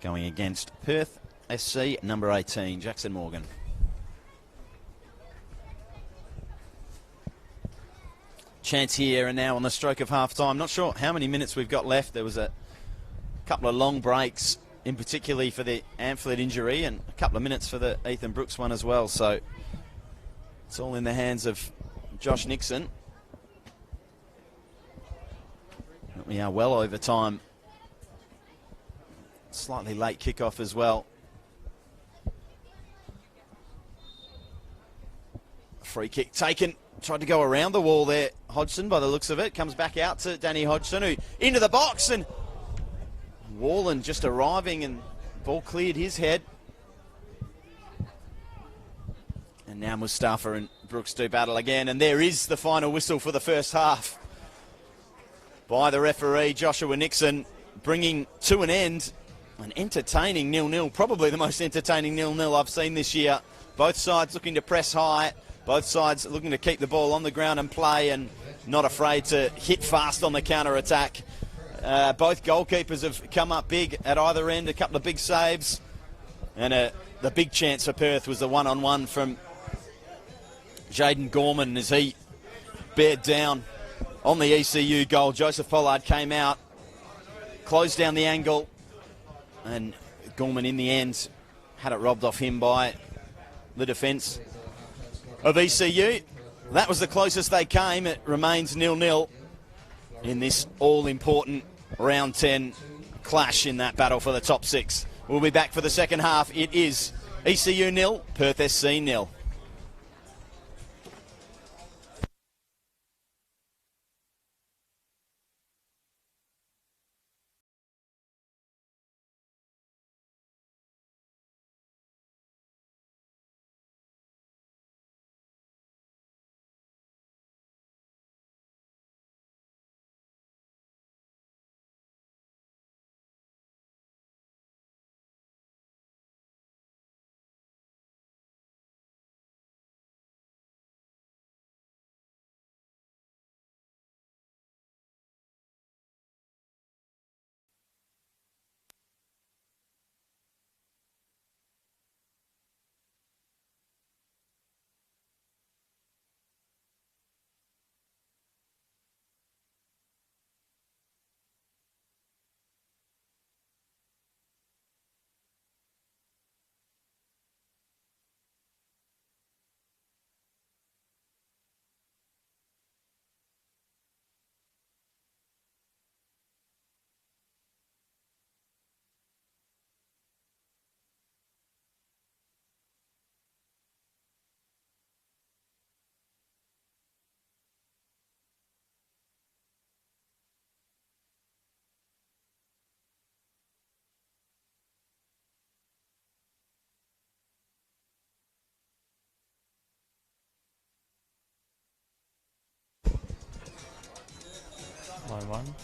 Going against Perth SC, number 18, Jackson Morgan. Chance here and now on the stroke of half-time. Not sure how many minutes we've got left. There was a couple of long breaks, in particularly for the Amphlett injury, and a couple of minutes for the Ethan Brooks one as well. So it's all in the hands of Josh Nixon. We are well over time. Slightly late kickoff as well. Free kick taken. Tried to go around the wall there, Hodgson, by the looks of it. Comes back out to Danny Hodgson, who into the box, and Warland just arriving, and ball cleared his head. And now Mustafa and Brooks do battle again, and there is the final whistle for the first half by the referee, Joshua Nixon, bringing to an end an entertaining 0-0, probably the most entertaining 0-0 I've seen this year. Both sides looking to press high, both sides looking to keep the ball on the ground and play, and not afraid to hit fast on the counter-attack. Both goalkeepers have come up big at either end, a couple of big saves, and the big chance for Perth was the one-on-one from Jaden Gorman as he bared down on the ECU goal. Joseph Pollard came out, closed down the angle, and Gorman in the end had it robbed off him by the defence of ECU. That was the closest they came. It remains 0-0 in this all-important round 10 clash in that battle for the top 6. We'll be back for the second half. It is ECU 0, Perth SC 0. Line 1.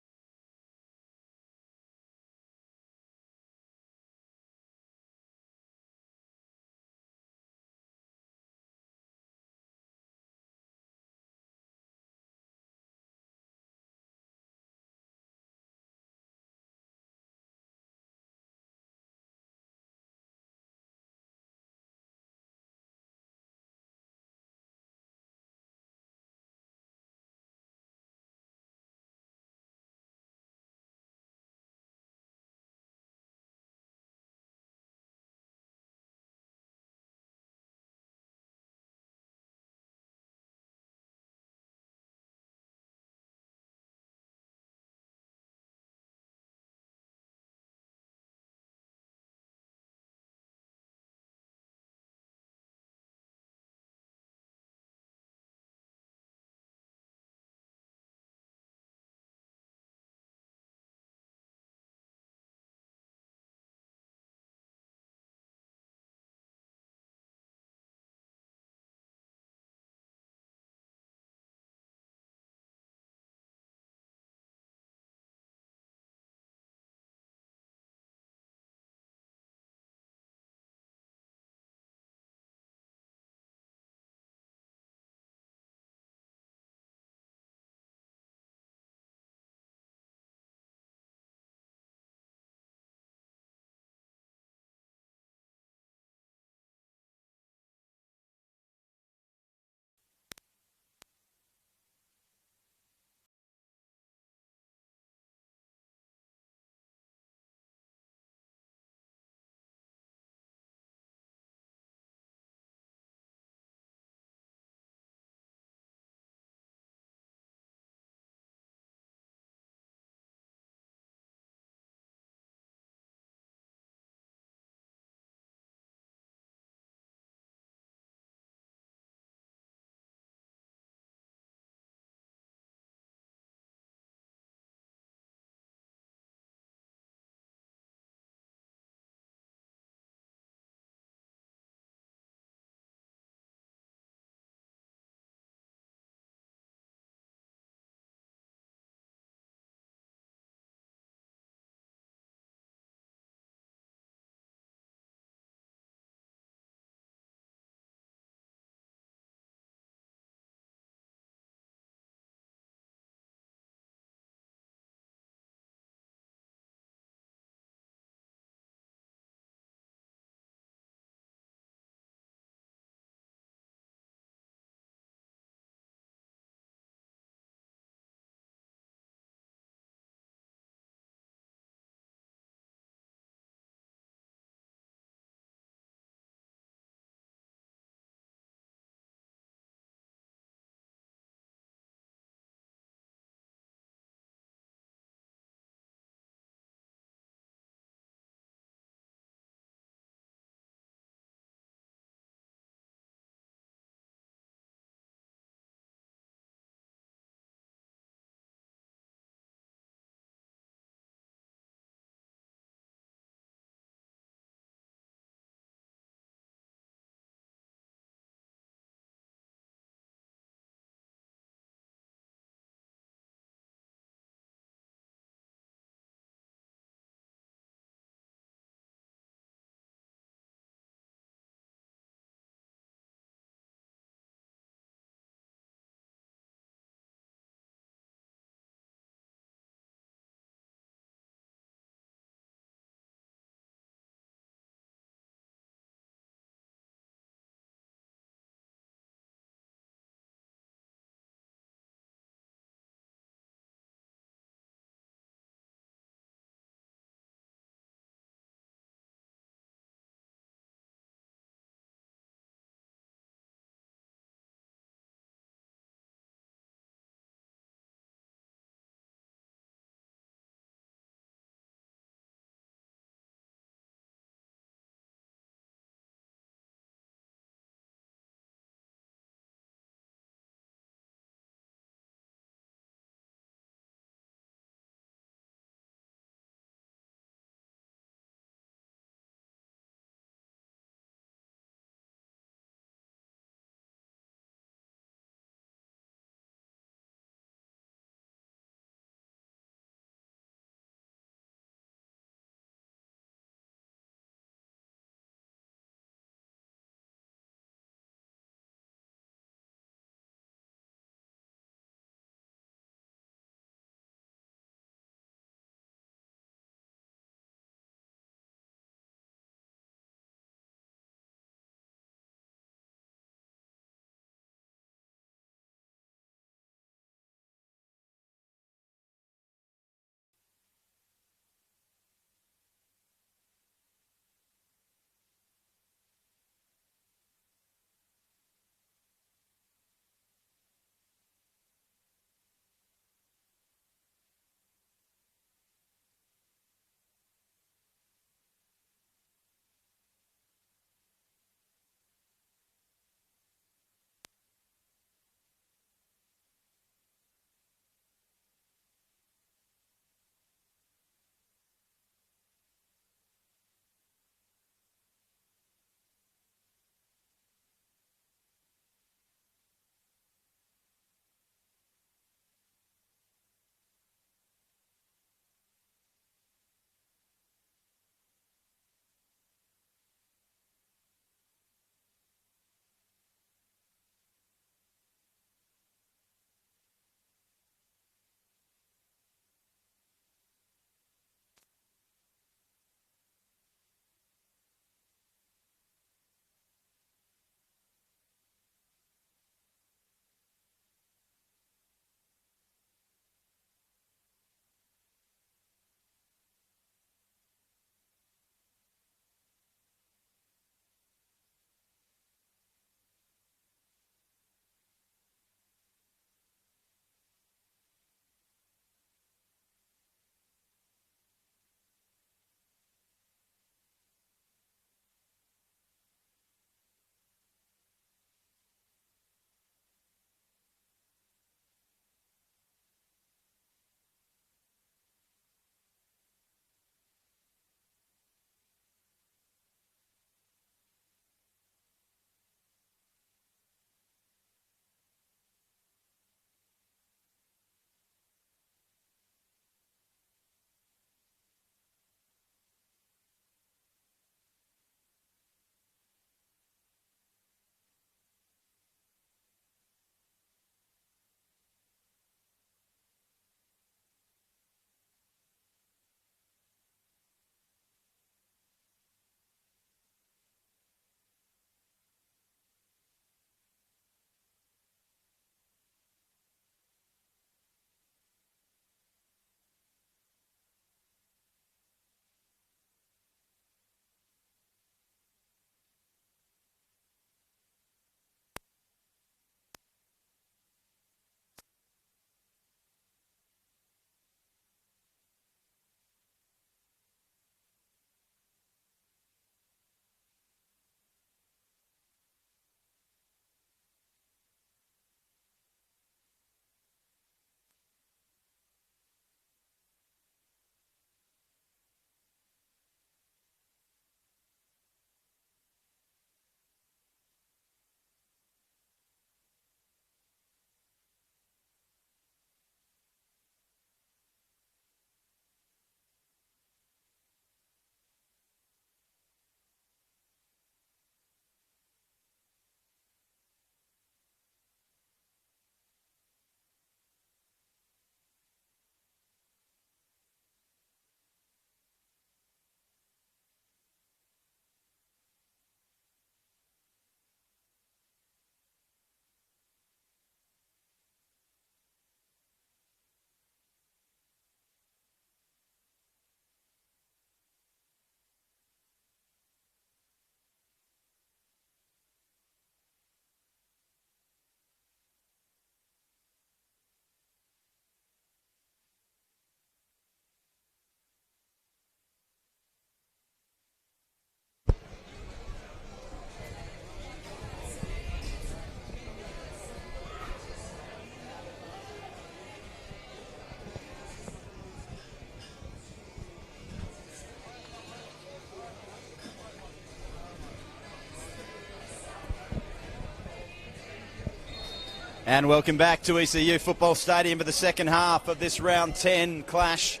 And welcome back to ECU Football Stadium for the second half of this round 10 clash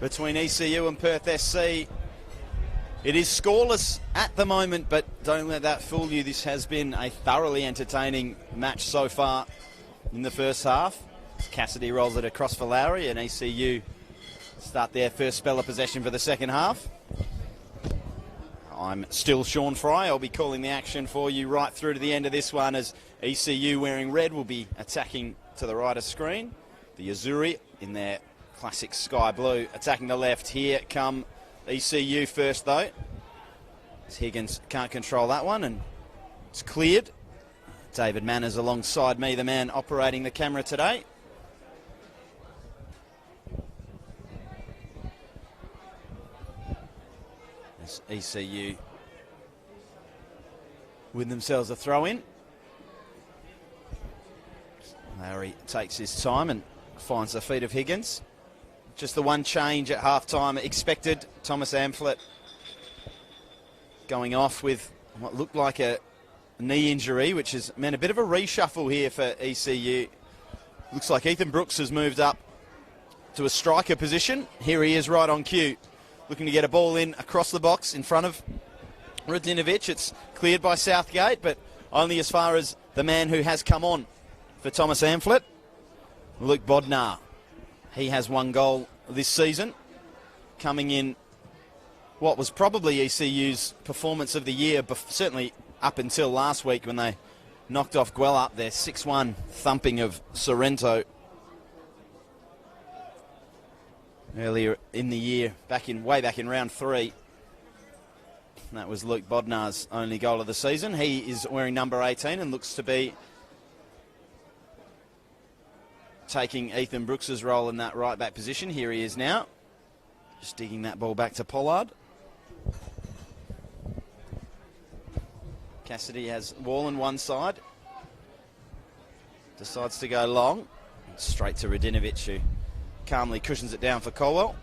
between ECU and Perth SC. It is scoreless at the moment, but don't let that fool you. This has been a thoroughly entertaining match so far in the first half. Cassidy rolls it across for Lowry, and ECU start their first spell of possession for the second half. I'm still Sean Fry. I'll be calling the action for you right through to the end of this one, as ECU wearing red will be attacking to the right of screen. The Azuri in their classic sky blue attacking the left. Here come ECU first though. Higgins can't control that one, and it's cleared. David Manners alongside me, the man operating the camera today. As ECU win themselves a throw in. Lowry takes his time and finds the feet of Higgins. Just the one change at half-time expected. Thomas Amphlett going off with what looked like a knee injury, which has meant a bit of a reshuffle here for ECU. Looks like Ethan Brooks has moved up to a striker position. Here he is right on cue, looking to get a ball in across the box in front of Radinovic. It's cleared by Southgate, but only as far as the man who has come on for Thomas Amphlett, Luke Bodnar. He has one goal this season, coming in what was probably ECU's performance of the year, certainly up until last week when they knocked off Goalless, their 6-1 thumping of Sorrento earlier in the year, way back in round 3. That was Luke Bodnar's only goal of the season. He is wearing number 18 and looks to be taking Ethan Brooks's role in that right back position. Here he is now, just digging that ball back to Pollard. Cassidy has Wallen one side, decides to go long, straight to Radinovic, who calmly cushions it down for Colwell.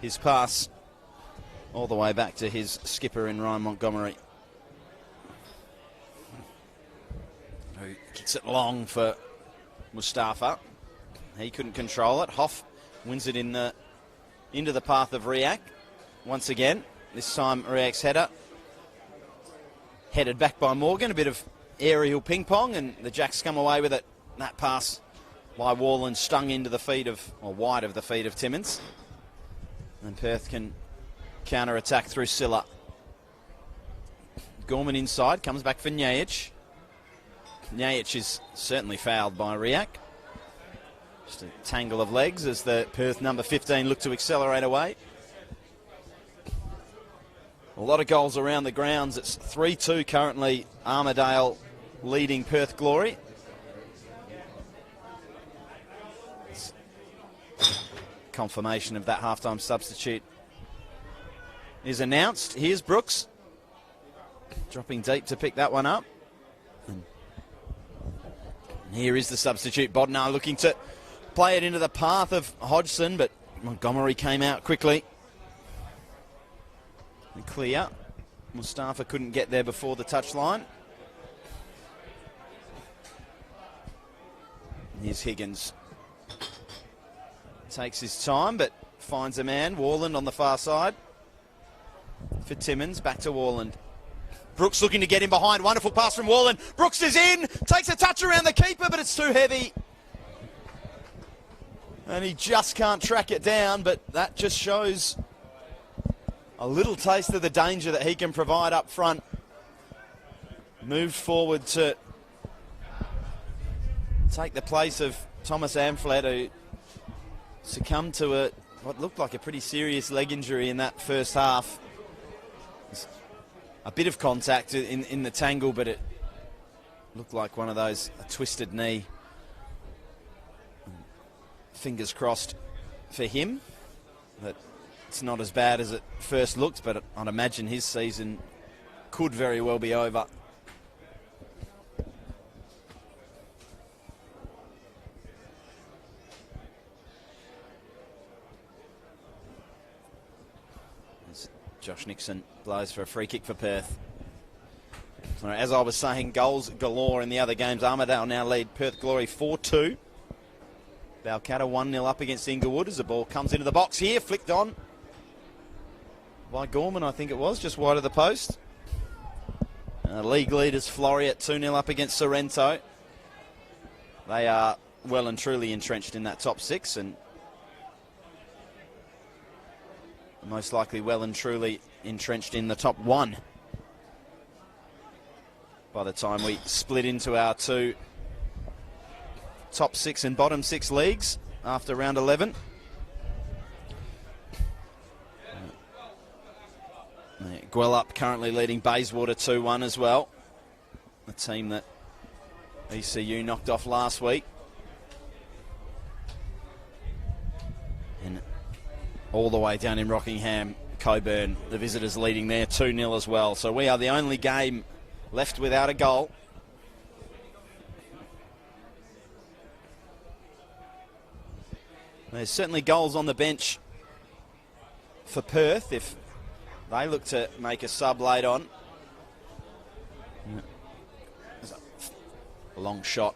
His pass all the way back to his skipper in Ryan Montgomery, who kicks it long for Mustafa. He couldn't control it. Hoff wins it into the path of Riak once again. This time Riak's header headed back by Morgan. A bit of aerial ping pong, and the Jacks come away with it. That pass by Wallen stung into the feet of, or wide of the feet of Timmins. And Perth can counter-attack through Silla. Gorman inside, comes back for Njajic. Njajic is certainly fouled by Riak. Just a tangle of legs as the Perth number 15 look to accelerate away. A lot of goals around the grounds. It's 3-2 currently. Armidale leading Perth Glory. Confirmation of that halftime substitute is announced. Here's Brooks, dropping deep to pick that one up. And here is the substitute, Bodnar, looking to play it into the path of Hodgson, but Montgomery came out quickly. And clear. Mustafa couldn't get there before the touchline. Here's Higgins. Takes his time, but finds a man. Warland on the far side. For Timmins, back to Warland. Brooks looking to get in behind. Wonderful pass from Warland. Brooks is in. Takes a touch around the keeper, but it's too heavy. And he just can't track it down, but that just shows a little taste of the danger that he can provide up front. Moved forward to take the place of Thomas Amphlett, who succumbed to what looked like a pretty serious leg injury in that first half. A bit of contact in the tangle, but it looked like one of those, a twisted knee. Fingers crossed for him that it's not as bad as it first looked, but I'd imagine his season could very well be over. Josh Nixon blows for a free kick for Perth. As I was saying, goals galore in the other games. Armidale now lead Perth Glory 4-2. Balcatta 1-0 up against Inglewood as the ball comes into the box here, flicked on by Gorman, I think it was, just wide of the post. League leaders Flory at 2-0 up against Sorrento. They are well and truly entrenched in that top six, and most likely well and truly entrenched in the top one by the time we split into our two top six and bottom six leagues after round 11. Goalless currently leading Bayswater 2-1 as well. The team that ECU knocked off last week. And all the way down in Rockingham, Coburn, the visitors leading there 2-0 as well. So we are the only game left without a goal. There's certainly goals on the bench for Perth if they look to make a sub late on. A long shot.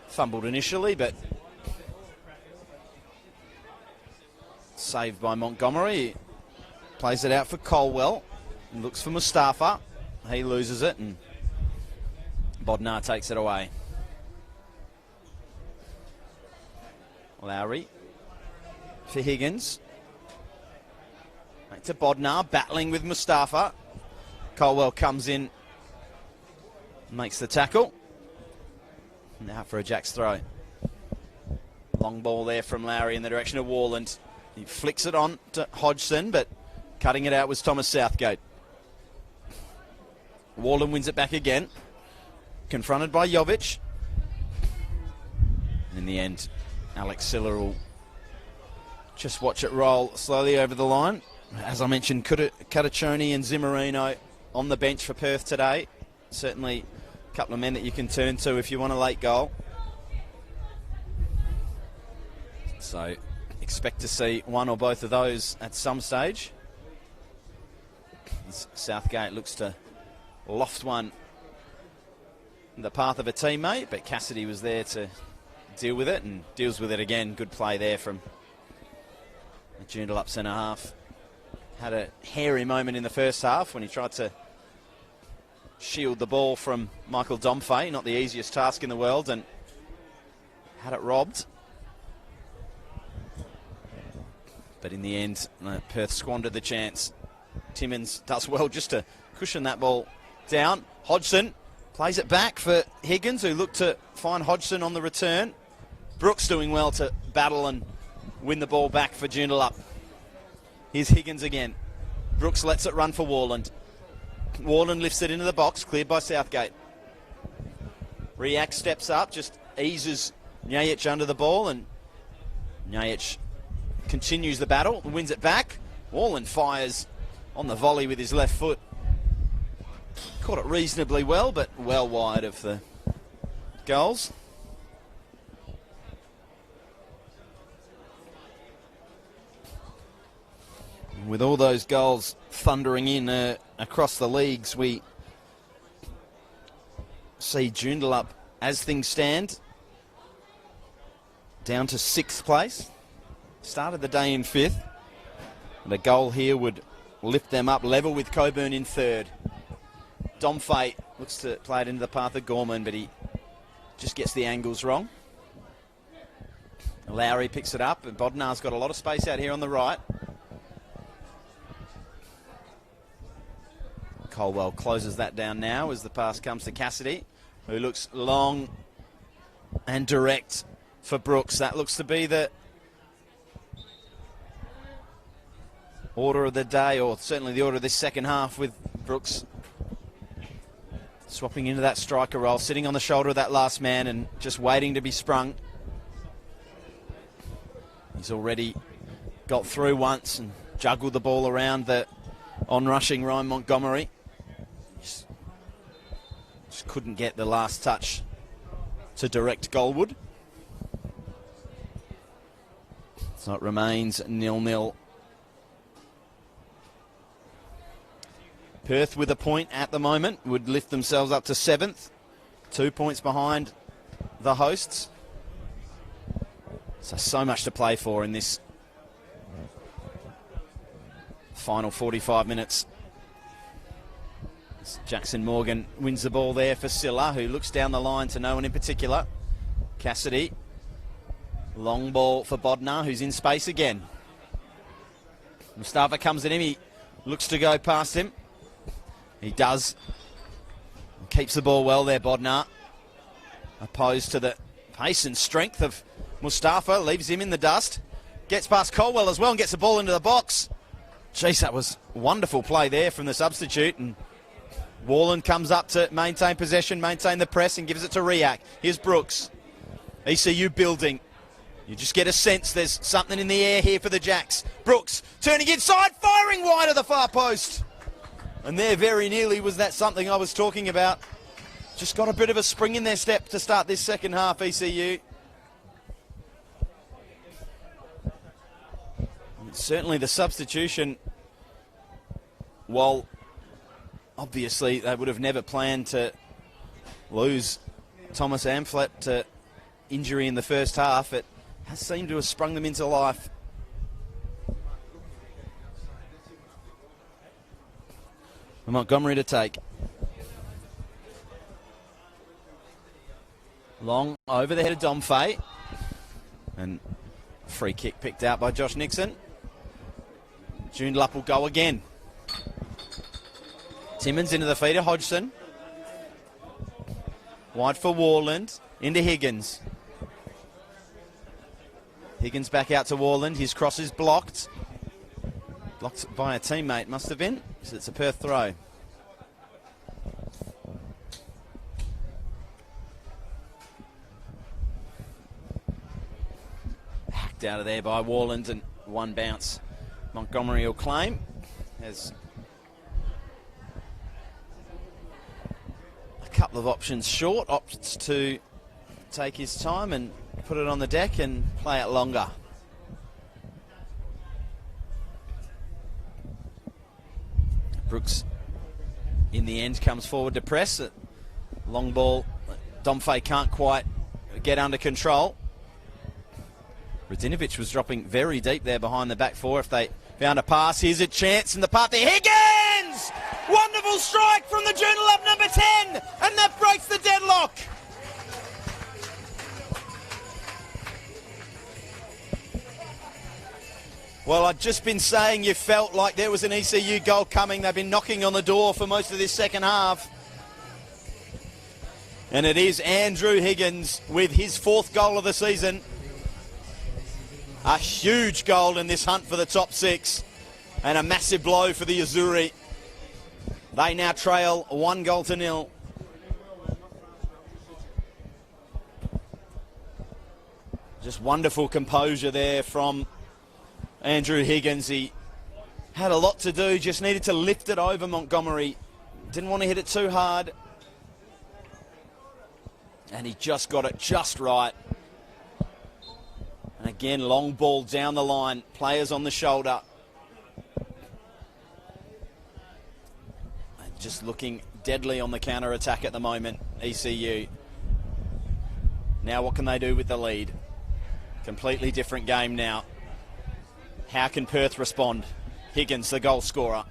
Fumbled initially, but saved by Montgomery. Plays it out for Colwell. And looks for Mustafa. He loses it, and Bodnar takes it away. Lowry for Higgins. Back to Bodnar, battling with Mustafa. Colwell comes in, makes the tackle. Now for a Jack's throw. Long ball there from Lowry in the direction of Warland. He flicks it on to Hodgson, but cutting it out was Thomas Southgate. Warland wins it back again. Confronted by Jovic. In the end, Alex Siller will just watch it roll slowly over the line. As I mentioned, Cataccioni and Zimmerino on the bench for Perth today. Certainly a couple of men that you can turn to if you want a late goal. So expect to see one or both of those at some stage. Southgate looks to loft one in the path of a teammate, but Cassidy was there to deal with it and deals with it again. Good play there from the Joondalup centre half. Had a hairy moment in the first half when he tried to shield the ball from Michael Domfey. Not the easiest task in the world, and had it robbed. But in the end, Perth squandered the chance. Timmins does well just to cushion that ball down. Hodgson plays it back for Higgins, who looked to find Hodgson on the return. Brooks doing well to battle and win the ball back for Joondalup. Here's Higgins again. Brooks lets it run for Warland. Warland lifts it into the box, cleared by Southgate. Riak steps up, just eases Njajic under the ball, and Njajic continues the battle and wins it back. Warland fires on the volley with his left foot. Caught it reasonably well, but well wide of the goals. With all those goals thundering in across the leagues, we see Joondalup, as things stand, down to 6th place. Started the day in 5th. And a goal here would lift them up level with Coburn in 3rd. Domfey looks to play it into the path of Gorman, but he just gets the angles wrong. Lowry picks it up, and Bodnar's got a lot of space out here on the right. Colwell closes that down now as the pass comes to Cassidy, who looks long and direct for Brooks. That looks to be the order of the day, or certainly the order of this second half, with Brooks swapping into that striker role, sitting on the shoulder of that last man and just waiting to be sprung. He's already got through once and juggled the ball around the on-rushing Ryan Montgomery. Just couldn't get the last touch to direct goalward. So it remains 0-0. Perth with a point at the moment would lift themselves up to 7th. 2 points behind the hosts. So much to play for in this final 45 minutes. Jackson Morgan wins the ball there for Silla, who looks down the line to no one in particular. Cassidy. Long ball for Bodnar, who's in space again. Mustafa comes at him. He looks to go past him. He does. Keeps the ball well there, Bodnar. Opposed to the pace and strength of Mustafa. Leaves him in the dust. Gets past Colwell as well and gets the ball into the box. Jeez, that was wonderful play there from the substitute. And Warland comes up to maintain possession, maintain the press, and gives it to Riak. Here's Brooks. ECU building. You just get a sense there's something in the air here for the Jacks. Brooks turning inside, firing wide of the far post. And there very nearly was that something I was talking about. Just got a bit of a spring in their step to start this second half, ECU. And certainly the substitution, while obviously they would have never planned to lose Thomas Amflet to injury in the first half, it has seemed to have sprung them into life. Montgomery to take. Long over the head of Domfay. And free kick picked out by Josh Nixon. Joondalup will go again. Timmins into the feeder, Hodgson. Wide for Warland, into Higgins. Higgins back out to Warland, his cross is blocked. Blocked by a teammate, must have been, so it's a Perth throw. Hacked out of there by Warland, and one bounce Montgomery will claim. Has a couple of options short, opts to take his time and put it on the deck and play it longer. Brooks in the end comes forward to press. Long ball, Domfay can't quite get under control. Radinovic was dropping very deep there behind the back four. If they found a pass, here's a chance in the path there. Higgins! Wonderful strike from the Joondalup number 10, and that breaks the deadlock. Well, I've just been saying you felt like there was an ECU goal coming. They've been knocking on the door for most of this second half. And it is Andrew Higgins with his 4th goal of the season. A huge goal in this hunt for the top 6. And a massive blow for the Azzurri. They now trail 1-0. Just wonderful composure there from Andrew Higgins. He had a lot to do, just needed to lift it over Montgomery. Didn't want to hit it too hard. And he just got it just right. And again, long ball down the line. Players on the shoulder. And just looking deadly on the counter-attack at the moment, ECU. Now what can they do with the lead? Completely different game now. How can Perth respond? Higgins, the goal scorer.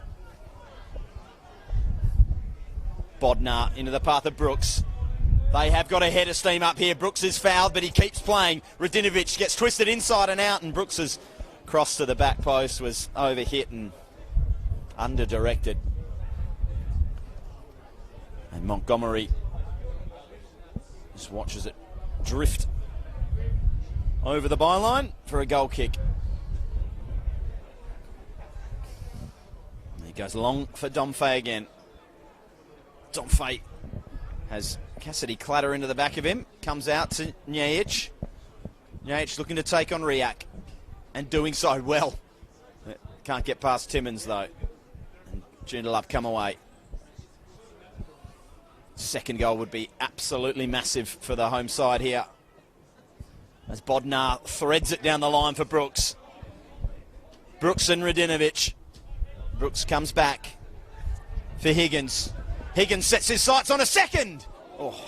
Bodnar into the path of Brooks. They have got a head of steam up here. Brooks is fouled, but he keeps playing. Radinovic gets twisted inside and out, and Brooks's cross to the back post was overhit and under-directed. And Montgomery just watches it drift over the byline for a goal kick. He goes long for Domfay again. Domfay has Cassidy clatter into the back of him. Comes out to Nyaich. Nyaich looking to take on Riak. And doing so well. Can't get past Timmins though. And Joondalup come away. Second goal would be absolutely massive for the home side here. As Bodnar threads it down the line for Brooks. Brooks and Radinovic. Brooks comes back. for Higgins. Higgins sets his sights on a second. Oh.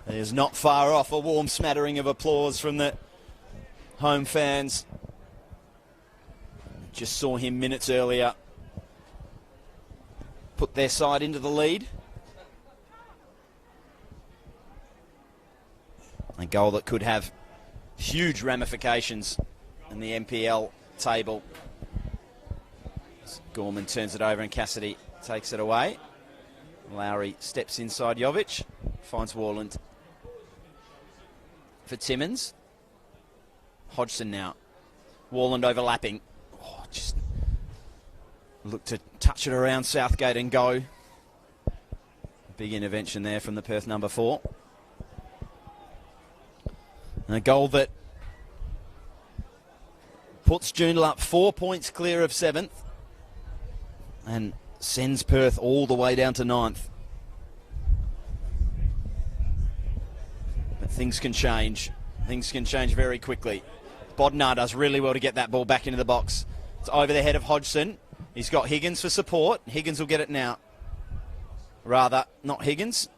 It is not far off a warm smattering of applause from the home fans. Just saw him minutes earlier put their side into the lead. A goal that could have huge ramifications in the NPL table. Gorman turns it over and Cassidy takes it away. Lowry steps inside Jovic, finds Warland for Timmins. Hodgson now. Warland overlapping. Oh, just look to touch it around Southgate and go. Big intervention there from the Perth number 4. And a goal that puts Joondalup 4 points clear of 7th and sends Perth all the way down to 9th. But things can change. Things can change very quickly. Bodnar does really well to get that ball back into the box. It's over the head of Hodgson. He's got Higgins for support. Higgins will get it now. Rather, not Higgins.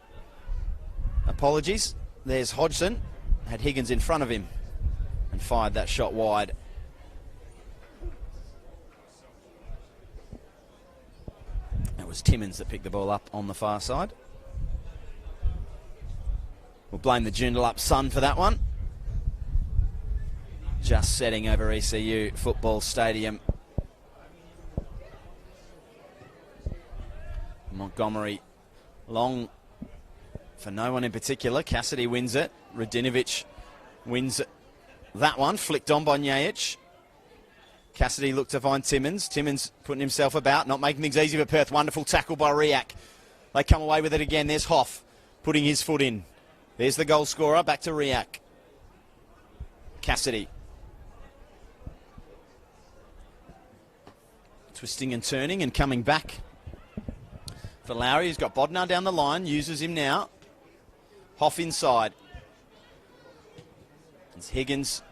Apologies. There's Hodgson. Had Higgins in front of him and fired that shot wide. It was Timmins that picked the ball up on the far side. We'll blame the Joondalup sun for that one. Just setting over ECU football stadium. Montgomery long for no one in particular. Cassidy wins it. Radinovic wins that one. Flicked on by Njajic. Cassidy looked to find Timmins. Timmins putting himself about, not making things easy for Perth. Wonderful tackle by Riak. They come away with it again. There's Hoff putting his foot in. There's the goal scorer. Back to Riak. Cassidy. Twisting and turning and coming back for Lowry. He's got Bodnar down the line. Uses him now. Hoff inside. It's Higgins.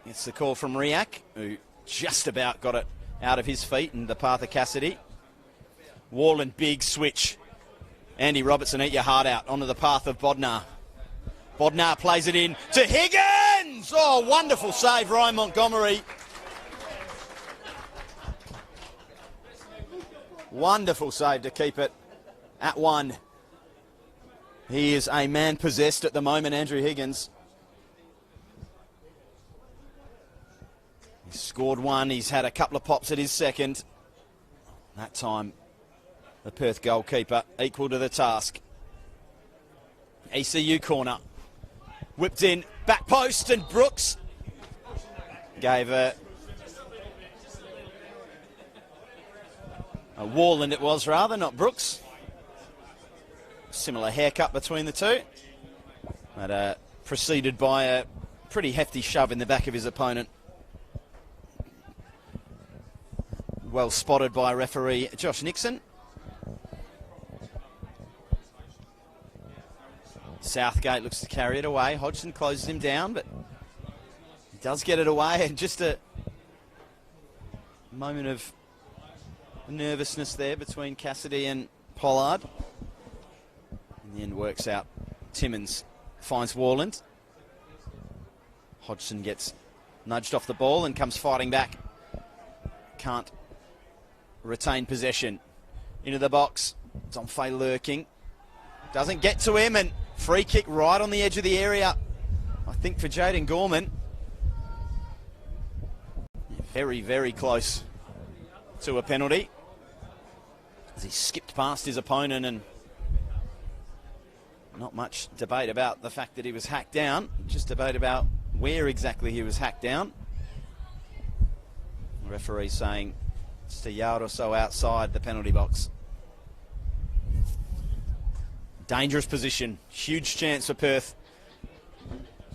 Gets the call from Riak, who just about got it out of his feet in the path of Cassidy. Warland, big switch. Andy Robertson, eat your heart out onto the path of Bodnar. Bodnar plays it in to Higgins! Oh, wonderful save, Ryan Montgomery. Wonderful save to keep it at 1. He is a man possessed at the moment, Andrew Higgins. He's scored 1. He's had a couple of pops at his second. That time, the Perth goalkeeper equal to the task. ECU corner. Whipped in, back post, and Brooks gave a Warland it was rather, not Brooks. Similar haircut between the two. But preceded by a pretty hefty shove in the back of his opponent. Well spotted by referee Josh Nixon. Southgate looks to carry it away. Hodgson closes him down, but he does get it away. And just a moment of nervousness there between Cassidy and Pollard. In the end works out. Timmins finds Warland. Hodgson gets nudged off the ball and comes fighting back. Can't retain possession. Into the box. Domfay lurking. Doesn't get to him, and free kick right on the edge of the area, I think, for Jaden Gorman. Very, very close to a penalty, as he skipped past his opponent, and not much debate about the fact that he was hacked down, just debate about where exactly he was hacked down. The referee saying just a yard or so outside the penalty box. Dangerous position, huge chance for Perth.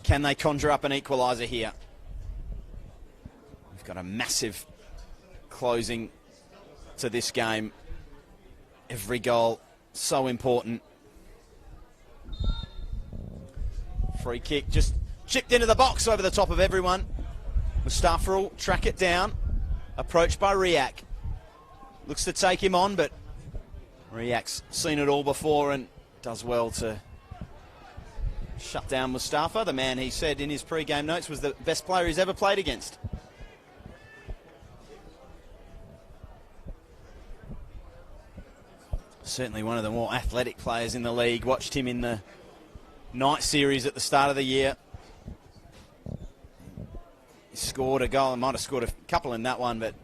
Can they conjure up an equaliser here? We've got a massive closing to this game. Every goal so important. Free kick just chipped into the box over the top of everyone. Mustafa will track it down. Approached by Riak. Looks to take him on, but Riak's seen it all before and does well to shut down Mustafa, the man he said in his pre-game notes was the best player he's ever played against. Certainly one of the more athletic players in the league. Watched him in the night series at the start of the year. He scored a goal. I might have scored a couple in that one, but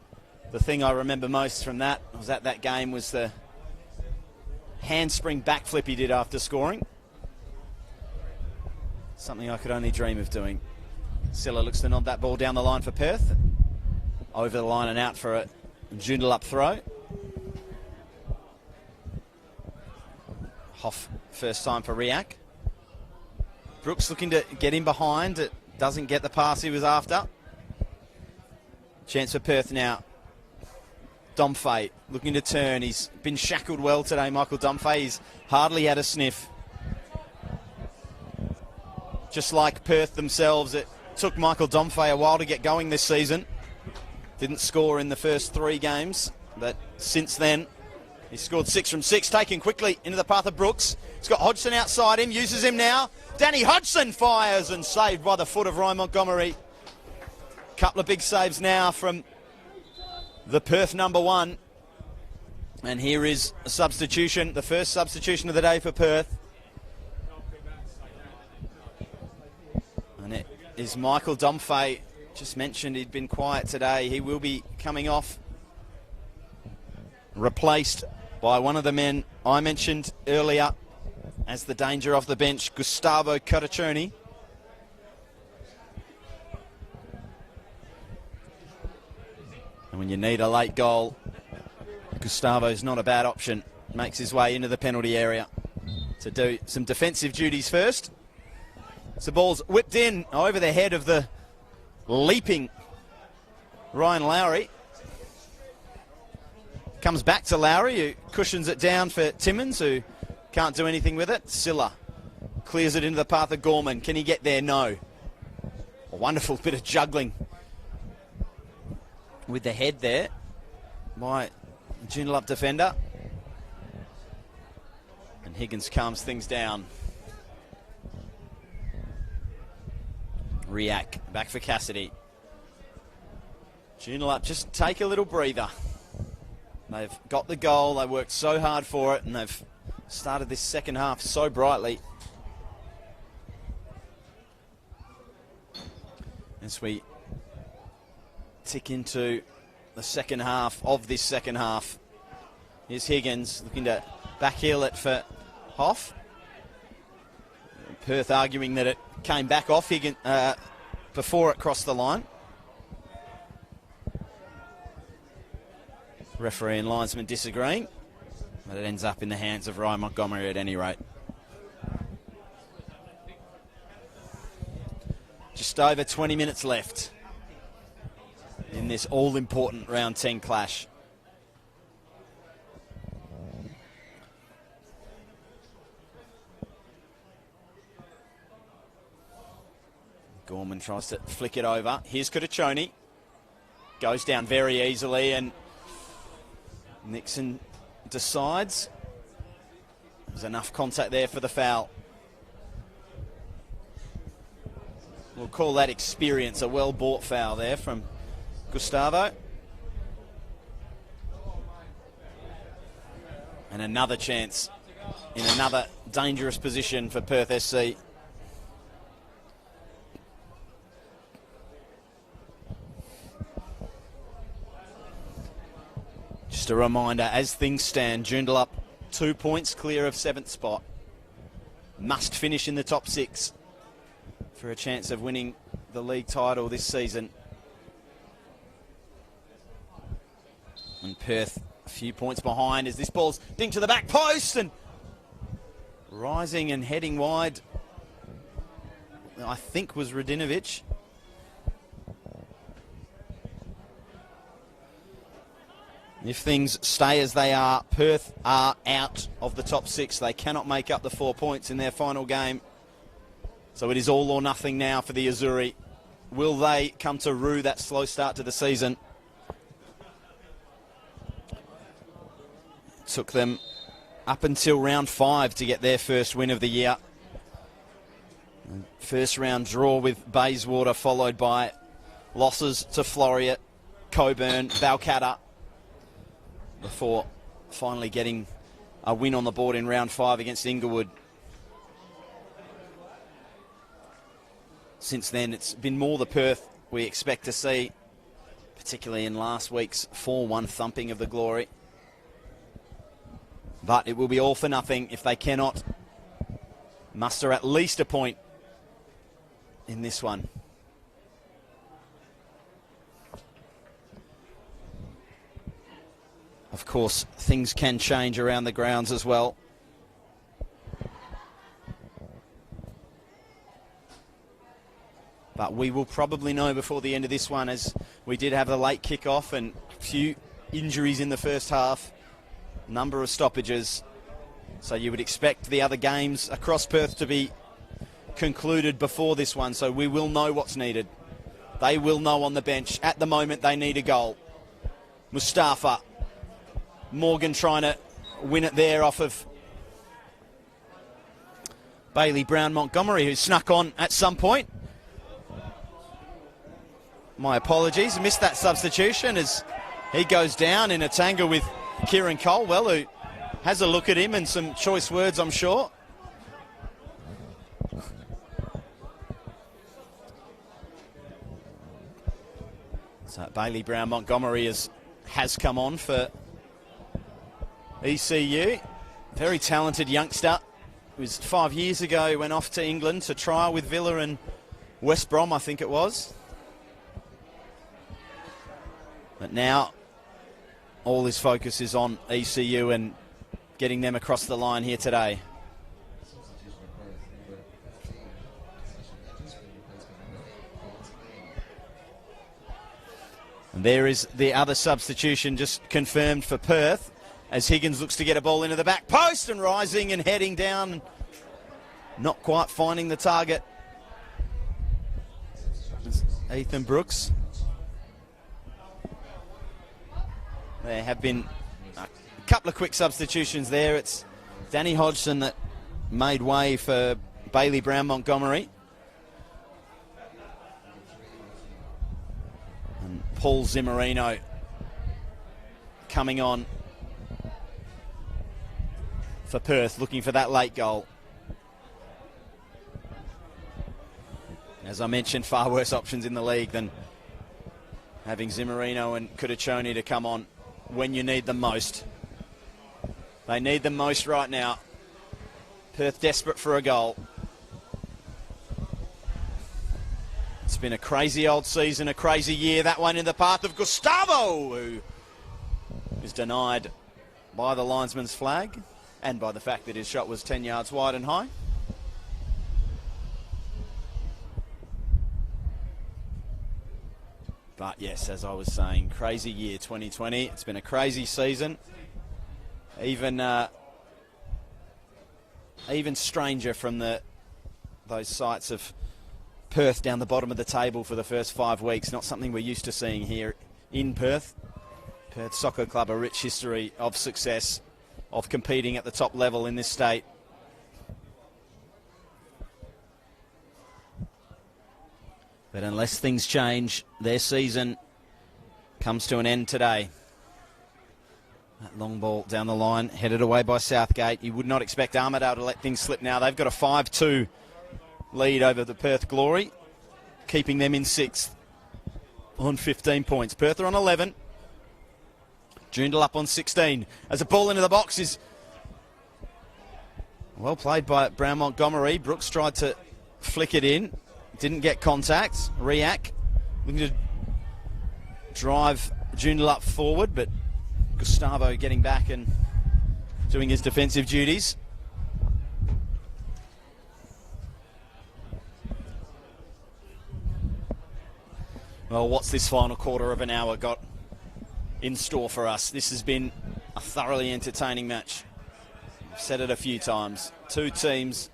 the thing I remember most from that was at that game was the handspring backflip he did after scoring. Something I could only dream of doing. Silla looks to nod that ball down the line for Perth. Over the line and out for a Joondalup throw. Hoff first time for Riak. Brooks looking to get in behind. It doesn't get the pass he was after. Chance for Perth now. Domfay looking to turn. He's been shackled well today, Michael Domfay. He's hardly had a sniff. Just like Perth themselves, it took Michael Domfay a while to get going this season. Didn't score in the first 3 games, but since then, he scored 6 from 6, taken quickly into the path of Brooks. He's got Hodgson outside him, uses him now. Danny Hodgson fires and saved by the foot of Ryan Montgomery. Couple of big saves now from the Perth number 1. And here is a substitution, the first substitution of the day for Perth. And it is Michael Domfay. Just mentioned he'd been quiet today. He will be coming off. Replaced by one of the men I mentioned earlier as the danger off the bench, Gustavo Cotaccioni. And when you need a late goal, Gustavo's not a bad option. Makes his way into the penalty area to do some defensive duties first. So ball's whipped in over the head of the leaping Ryan Lowry. Comes back to Lowry, who cushions it down for Timmins, who can't do anything with it. Silla clears it into the path of Gorman. Can he get there? No. A wonderful bit of juggling with the head there by Joondalup defender. And Higgins calms things down. Riak back for Cassidy. Joondalup just take a little breather. They've got the goal, they worked so hard for it, and they've started this second half so brightly. As we tick into the second half of this second half, here's Higgins looking to backheel it for Hoff. Perth arguing that it came back off Higgins before it crossed the line. Referee and linesman disagreeing, but it ends up in the hands of Ryan Montgomery at any rate. Just over 20 minutes left in this all-important round 10 clash. Gorman tries to flick it over. Here's Cotaccioni. Goes down very easily, and Nixon decides there's enough contact there for the foul. We'll call that experience, a well-bought foul there from Gustavo. And another chance in another dangerous position for Perth SC. Just a reminder, as things stand, Joondalup 2 points clear of 7th spot. Must finish in the top 6 for a chance of winning the league title this season. And Perth a few points behind as this ball's dinked to the back post and rising and heading wide, I think was Radinovic. If things stay as they are, Perth are out of the top 6. They cannot make up the 4 points in their final game. So it is all or nothing now for the Azzurri. Will they come to rue that slow start to the season? took them up until round 5 to get their first win of the year. First round draw with Bayswater, followed by losses to Floreat, Coburn, Balcatta, before finally getting a win on the board in round 5 against Inglewood. Since then, it's been more the Perth we expect to see, particularly in last week's 4-1 thumping of the Glory. But it will be all for nothing if they cannot muster at least a point in this one. Of course, things can change around the grounds as well. But we will probably know before the end of this one, as we did have a late kick-off and a few injuries in the first half, number of stoppages. So you would expect the other games across Perth to be concluded before this one. So we will know what's needed. They will know on the bench. At the moment, they need a goal. Mustafa. Morgan trying to win it there off of Bailey Brown Montgomery, who snuck on at some point. My apologies, missed that substitution as he goes down in a tangle with Kieran Colwell, who has a look at him and some choice words, I'm sure. So Bailey Brown Montgomery has come on for ECU. Very talented youngster. It was 5 years ago he went off to England to trial with Villa and West Brom, I think it was. But now all his focus is on ECU and getting them across the line here today. And there is the other substitution just confirmed for Perth, as Higgins looks to get a ball into the back post and rising and heading down, not quite finding the target. Ethan Brooks. There have been a couple of quick substitutions there. It's Danny Hodgson that made way for Bailey Brown Montgomery. And Paul Zimmerino coming on for Perth, looking for that late goal. As I mentioned, far worse options in the league than having Zimmerino and Kudachoni to come on when you need them most. They need them most right now. Perth desperate for a goal. It's been a crazy old season, a crazy year. That one in the path of Gustavo, who is denied by the linesman's flag and by the fact that his shot was 10 yards wide and high. But yes, as I was saying, crazy year 2020. It's been a crazy season. Even stranger from those sights of Perth down the bottom of the table for the first 5 weeks. Not something we're used to seeing here in Perth. Perth Soccer Club, a rich history of success, of competing at the top level in this state. But unless things change, their season comes to an end today. That long ball down the line, headed away by Southgate. You would not expect Armidale to let things slip now. They've got a 5-2 lead over the Perth Glory, keeping them in 6th on 15 points. Perth are on 11. Joondalup on 16. As a ball into the box is well played by Brown Montgomery. Brooks tried to flick it in. Didn't get contact. Riak looking to drive Joondalup forward, but Gustavo getting back and doing his defensive duties. Well, what's this final quarter of an hour got in store for us? This has been a thoroughly entertaining match. I've said it a few times. Two teams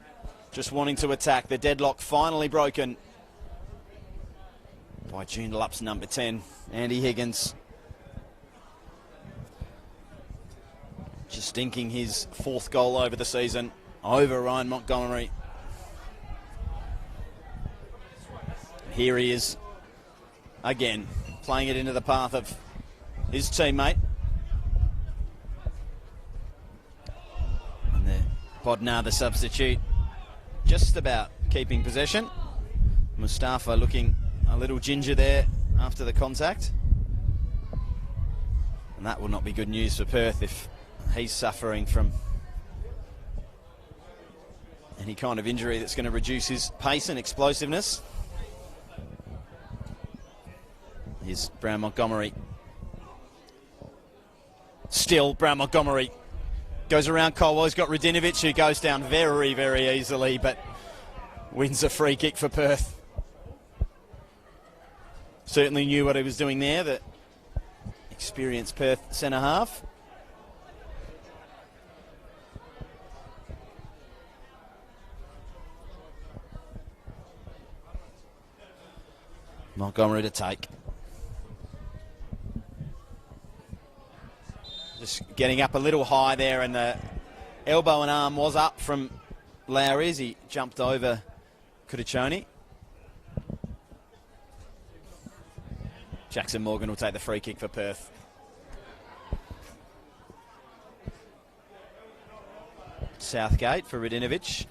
just wanting to attack. The deadlock finally broken by Joondalup's number 10, Andy Higgins. Just Stinking his 4th goal over the season over Ryan Montgomery. Here he is again, playing it into the path of his teammate. And Bodnar, the substitute, just about keeping possession. Mustafa looking a little ginger there after the contact. And that will not be good news for Perth if he's suffering from any kind of injury that's going to reduce his pace and explosiveness. Here's Brown Montgomery. Still, Brown Montgomery goes around Colwell. He's got Radinovic, who goes down very, very easily, but wins a free kick for Perth. Certainly knew what he was doing there, the experienced Perth centre-half. Montgomery to take. Just getting up a little high there, and the elbow and arm was up from Lowry as he jumped over Kudachoni. Jackson Morgan will take the free kick for Perth. Southgate for Radinovic.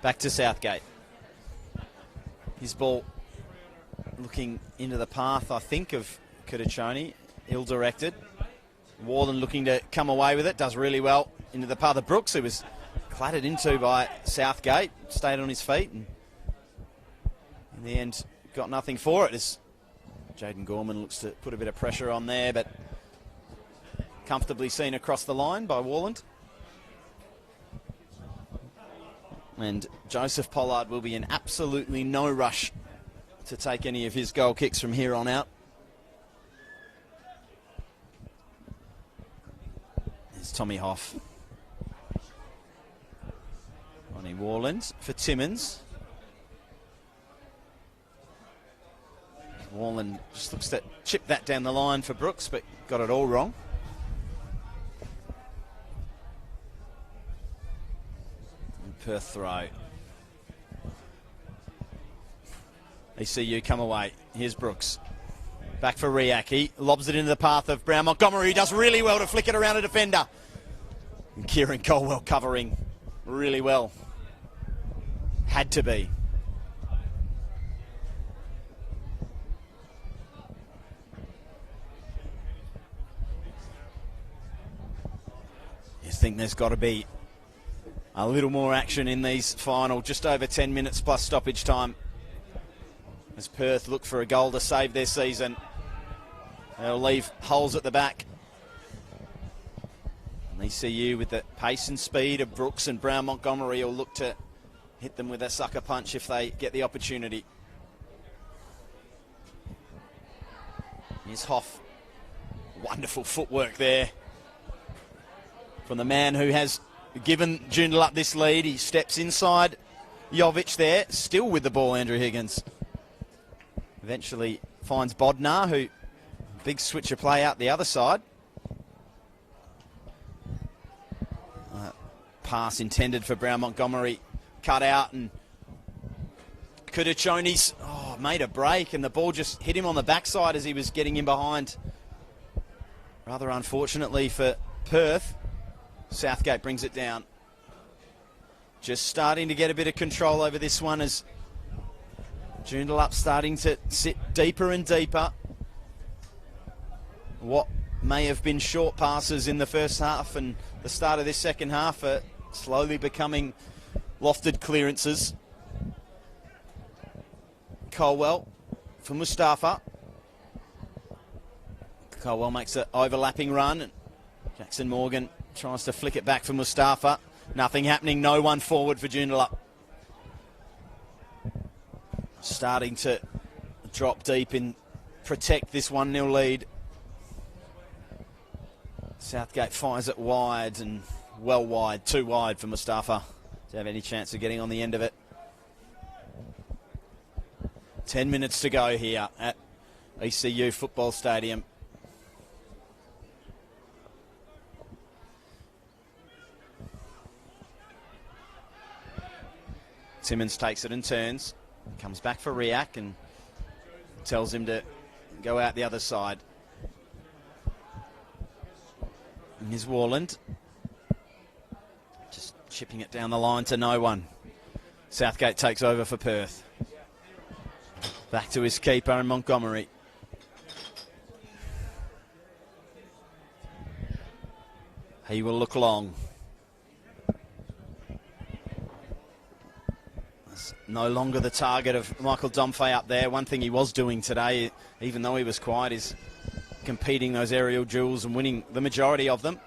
Back to Southgate. His ball looking into the path, I think, of Kudachoni. Ill-directed. Warland looking to come away with it. Does really well into the path of Brooks, who was clattered into by Southgate. Stayed on his feet, and in the end got nothing for it as Jaden Gorman looks to put a bit of pressure on there, but comfortably seen across the line by Warland. And Joseph Pollard will be in absolutely no rush to take any of his goal kicks from here on out. There's Tommy Hoff. Ronnie Warland for Timmins. Warland just looks to chip that down the line for Brooks, but got it all wrong. And Perth throw. ECU come away. Here's Brooks. Back for Riak. He lobs it into the path of Brown Montgomery. He does really well to flick it around a defender. And Kieran Colwell covering really well. Had to be. You think there's got to be a little more action in these final, just over 10 minutes plus stoppage time, as Perth look for a goal to save their season. They'll leave holes at the back. And ECU, with the pace and speed of Brooks and Brown Montgomery, will look to hit them with a sucker punch if they get the opportunity. Here's Hoff. Wonderful footwork there from the man who has given Joondalup this lead. He steps inside Jovic there, still with the ball, Andrew Higgins. Eventually finds Bodnar, who big switcher play out the other side. Pass intended for Brown Montgomery, cut out, and Kudachoni's made a break, and the ball just hit him on the backside as he was getting in behind. Rather unfortunately for Perth, Southgate brings it down. Just starting to get a bit of control over this one as Joondalup starting to sit deeper and deeper. What may have been short passes in the first half and the start of this second half are slowly becoming lofted clearances. Colwell for Mustafa. Colwell makes an overlapping run. Jackson Morgan tries to flick it back for Mustafa. Nothing happening, no one forward for Joondalup. Starting to drop deep and protect this 1-0 lead. Southgate fires it wide, and well wide, too wide for Mustafa to have any chance of getting on the end of it. 10 minutes to go here at ECU Football Stadium. Timmins takes it and turns. Comes back for Riak and tells him to go out the other side. And here's Warland. Just chipping it down the line to no one. Southgate takes over for Perth. Back to his keeper in Montgomery. He will look long. That's no longer the target of Michael Domfey up there. One thing he was doing today, even though he was quiet, is competing those aerial duels and winning the majority of them.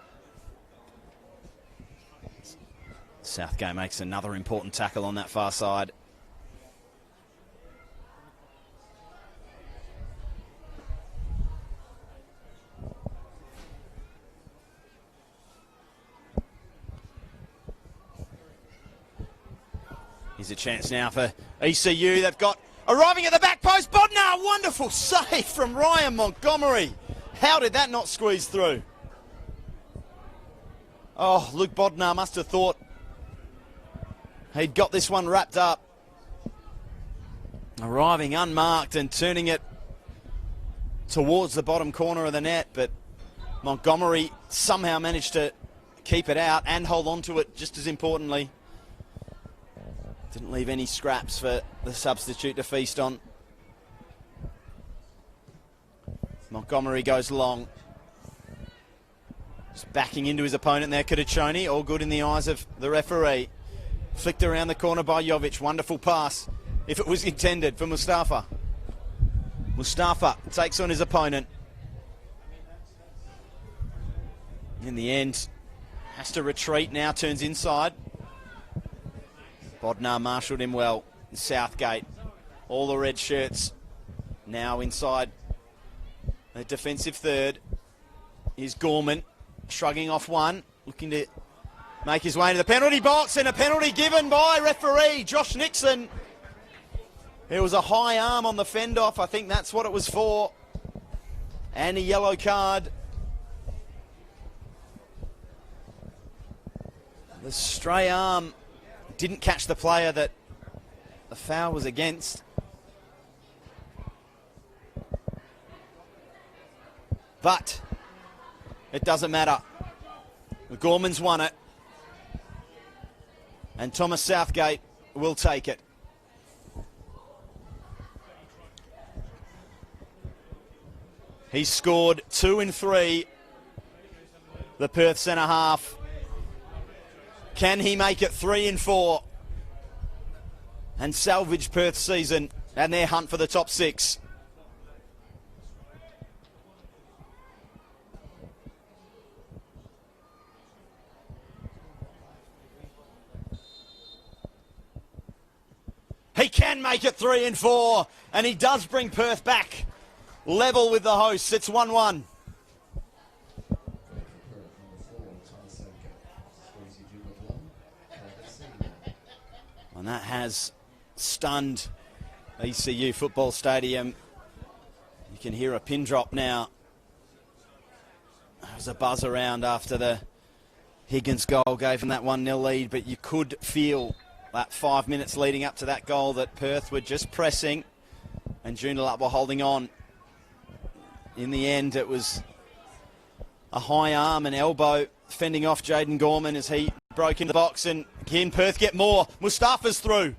Southgate makes another important tackle on that far side. Here's a chance now for ECU. They've got arriving at the back post. Bodnar, wonderful save from Ryan Montgomery. How did that not squeeze through? Oh, Luke Bodnar must have thought he'd got this one wrapped up. Arriving unmarked and turning it towards the bottom corner of the net, but Montgomery somehow managed to keep it out and hold on to it just as importantly. Didn't leave any scraps for the substitute to feast on. Montgomery goes long. Just backing into his opponent there, Kudachoni. All good in the eyes of the referee. Flicked around the corner by Jovic. Wonderful pass, if it was intended, for Mustafa. Mustafa takes on his opponent. In the end, has to retreat now, turns inside. Bodnar marshalled him well. Southgate, all the red shirts now inside the defensive third. Here's Gorman shrugging off one, looking to make his way into the penalty box, and a penalty given by referee Josh Nixon. There was a high arm on the fend off, I think that's what it was for, and a yellow card. The stray arm didn't catch the player that the foul was against. But it doesn't matter. The Gormans won it. And Thomas Southgate will take it. He's scored 2 in 3. The Perth centre half. Can he make it 3 in 4 and salvage Perth's season and their hunt for the top 6? He can make it 3 in 4, and he does bring Perth back level with the hosts. It's 1-1. And that has stunned ECU Football Stadium. You can hear a pin drop now. There was a buzz around after the Higgins goal gave them that 1-0 lead, but you could feel that 5 minutes leading up to that goal that Perth were just pressing and Joondalup were holding on. In the end, it was a high arm and elbow fending off Jaden Gorman as he broke into the box, and can Perth get more? Mustafa's through.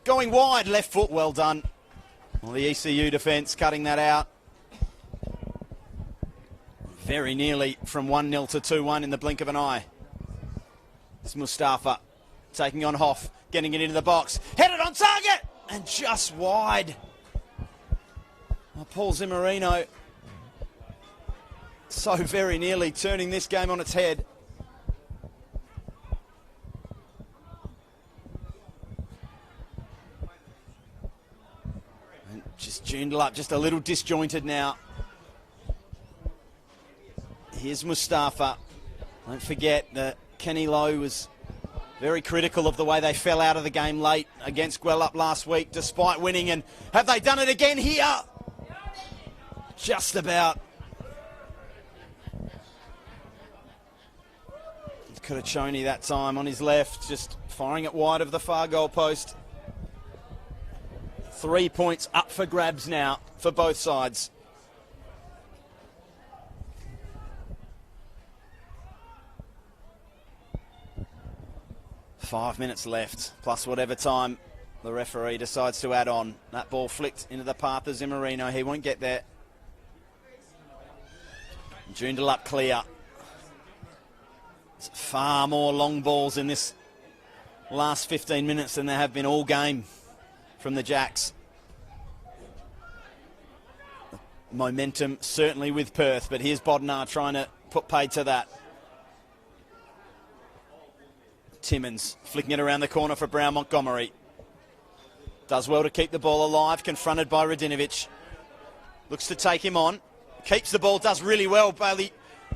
Going wide, left foot, well done. Well, the ECU defence cutting that out. Very nearly from 1-0 to 2-1 in the blink of an eye. It's Mustafa taking on Hoff, getting it into the box. Headed on target, and just wide. Oh, Paul Zimmerino so very nearly turning this game on its head. And just Joondalup, just a little disjointed now. Here's Mustafa. Don't forget that Kenny Lowe was very critical of the way they fell out of the game late against Goalless last week, despite winning. And have they done it again here? Just about. Cotachoni that time on his left, just firing it wide of the far goal post. 3 points up for grabs now for both sides. Five minutes left, plus whatever time the referee decides to add on. That ball flicked into the path of Zimmerino. He won't get there. Joondalup clear. There's far more long balls in this last 15 minutes than there have been all game from the Jacks. Momentum certainly with Perth, but here's Bodnar trying to put paid to that. Timmins flicking it around the corner for Brown Montgomery. Does well to keep the ball alive, confronted by Radinovic. Looks to take him on. Keeps the ball, does really well. Bailey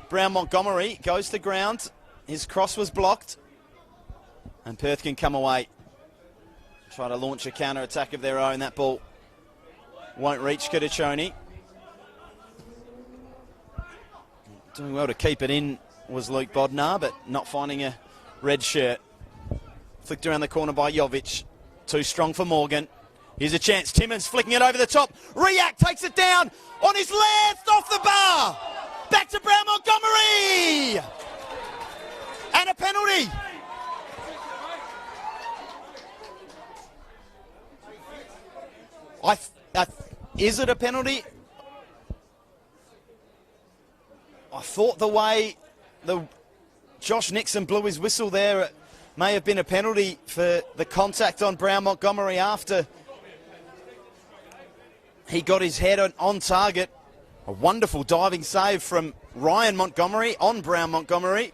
Brown Montgomery goes to ground. His cross was blocked. And Perth can come away. Try to launch a counter-attack of their own. That ball won't reach Cotachoni. Doing well to keep it in was Luke Bodnar, but not finding a red shirt. Flicked around the corner by Jovic. Too strong for Morgan. Here's a chance. Timmins flicking it over the top. Riak takes it down on his left, off the bar. Back to Brown Montgomery. And a penalty. Is it a penalty? I thought the way Josh Nixon blew his whistle there, it may have been a penalty for the contact on Brown Montgomery after he got his head on target. A wonderful diving save from Ryan Montgomery on Brown Montgomery.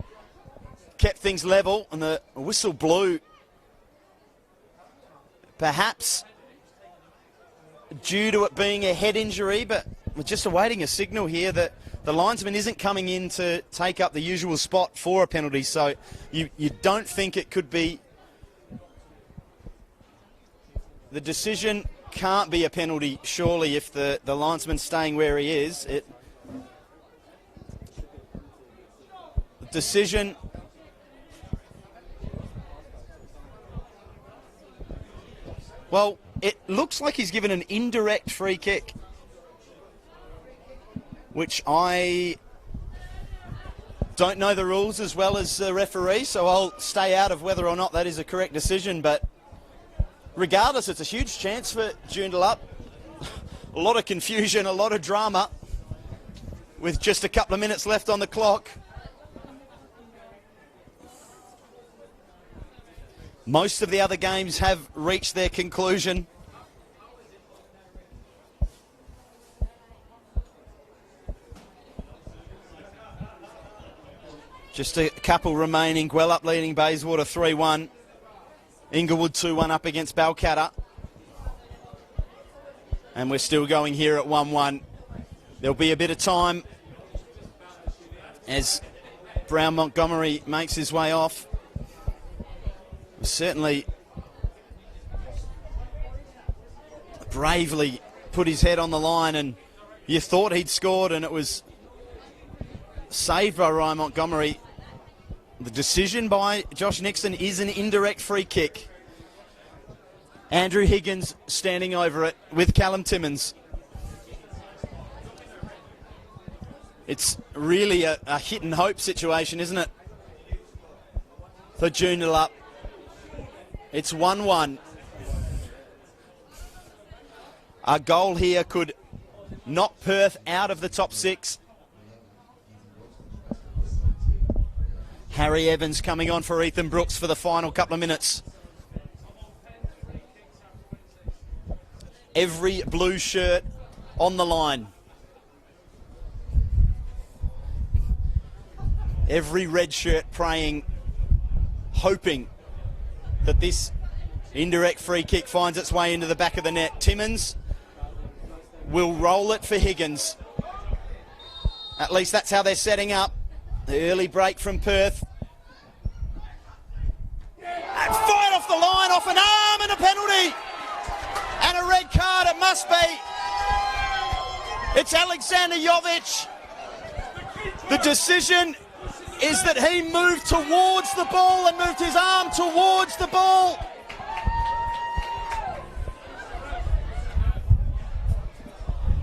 Kept things level and the whistle blew. Perhaps due to it being a head injury, but we're just awaiting a signal here that the linesman isn't coming in to take up the usual spot for a penalty, so you don't think it could be. The decision can't be a penalty, surely, if the linesman's staying where he is. Decision. Well, it looks like he's given an indirect free kick, which I don't know the rules as well as the referee, so I'll stay out of whether or not that is a correct decision. But regardless, it's a huge chance for Joondalup. A lot of confusion, a lot of drama with just a couple of minutes left on the clock. Most of the other games have reached their conclusion. Just a couple remaining. Goalless leading Bayswater 3-1. Inglewood 2-1 up against Balcatta. And we're still going here at 1-1. There'll be a bit of time as Brown Montgomery makes his way off. Certainly bravely put his head on the line, and you thought he'd scored, and it was saved by Ryan Montgomery. The decision by Josh Nixon is an indirect free kick. Andrew Higgins standing over it with Callum Timmins. It's really a hit and hope situation, isn't it, for Joondalup? It's 1-1. A goal here could knock Perth out of the top six. Harry Evans coming on for Ethan Brooks for the final couple of minutes. Every blue shirt on the line. Every red shirt praying, hoping that this indirect free kick finds its way into the back of the net. Timmins will roll it for Higgins. At least that's how they're setting up. The early break from Perth. And fired off the line, off an arm, and a penalty. And a red card, it must be. It's Alexander Jovic. The decision is that he moved towards the ball and moved his arm towards the ball.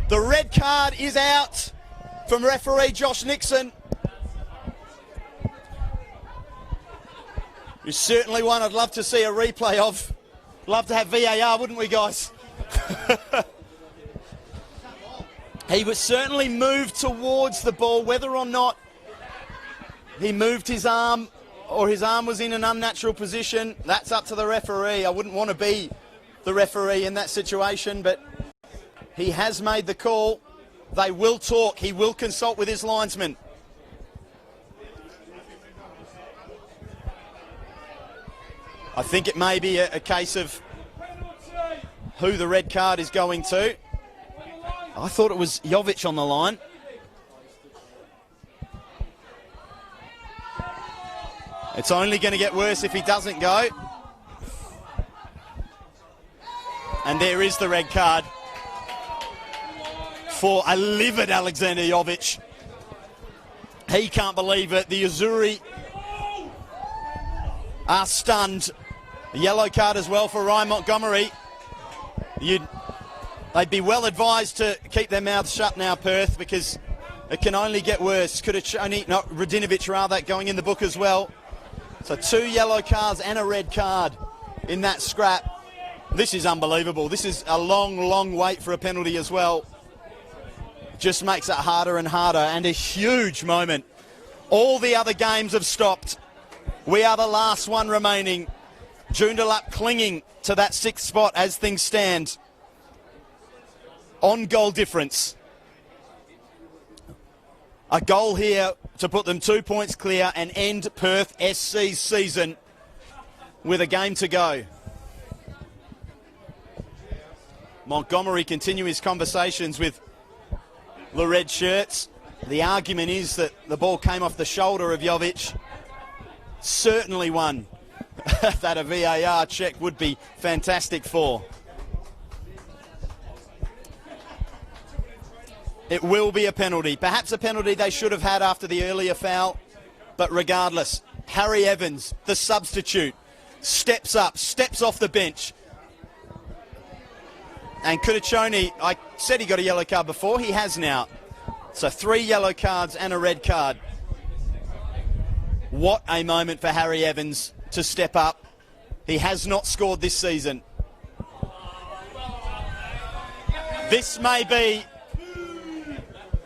The red card is out from referee Josh Nixon. It's certainly one I'd love to see a replay of. Love to have VAR, wouldn't we, guys? He was certainly moved towards the ball. Whether or not he moved his arm or his arm was in an unnatural position, that's up to the referee. I wouldn't want to be the referee in that situation, but he has made the call. They will talk. He will consult with his linesman. I think it may be a case of who the red card is going to. I thought it was Jovic on the line. It's only going to get worse if he doesn't go. And there is the red card for a livid Alexander Jovic. He can't believe it. The Azzurri are stunned. A yellow card as well for Ryan Montgomery. They'd be well advised to keep their mouths shut now, Perth, because it can only get worse. Radinovic rather, going in the book as well. So 2 yellow cards and a red card in that scrap. This is unbelievable. This is a long, long wait for a penalty as well. Just makes it harder and harder, and a huge moment. All the other games have stopped. We are the last one remaining. Joondalup clinging to that 6th spot as things stand. On goal difference. A goal here to put them 2 points clear and end Perth SC's season with a game to go. Montgomery continue his conversations with the red shirts. The argument is that the ball came off the shoulder of Jovic. Certainly one that a VAR check would be fantastic for. It will be a penalty. Perhaps a penalty they should have had after the earlier foul. But regardless, Harry Evans, the substitute, steps up, steps off the bench. And Kudachoni, I said he got a yellow card before. He has now. So 3 yellow cards and a red card. What a moment for Harry Evans to step up. He has not scored this season. This may be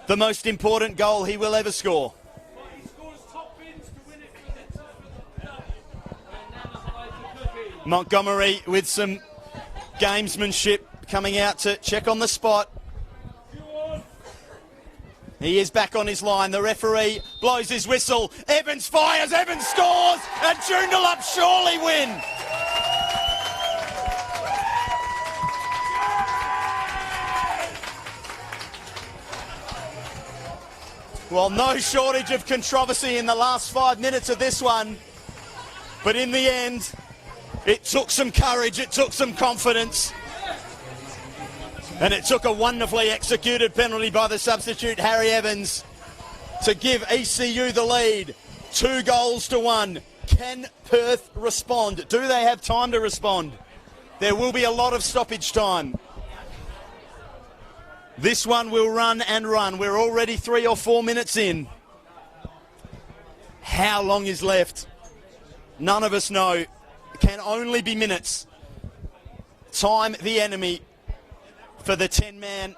the most important goal he will ever score. Montgomery with some gamesmanship coming out to check on the spot. He is back on his line. The referee blows his whistle. Evans fires, Evans scores, and Joondalup surely win. Well, no shortage of controversy in the last 5 minutes of this one. But in the end, it took some courage, it took some confidence. And it took a wonderfully executed penalty by the substitute, Harry Evans, to give ECU the lead. 2-1. Can Perth respond? Do they have time to respond? There will be a lot of stoppage time. This one will run and run. We're already 3 or 4 minutes in. How long is left? None of us know. It can only be minutes. Time the enemy for the 10-man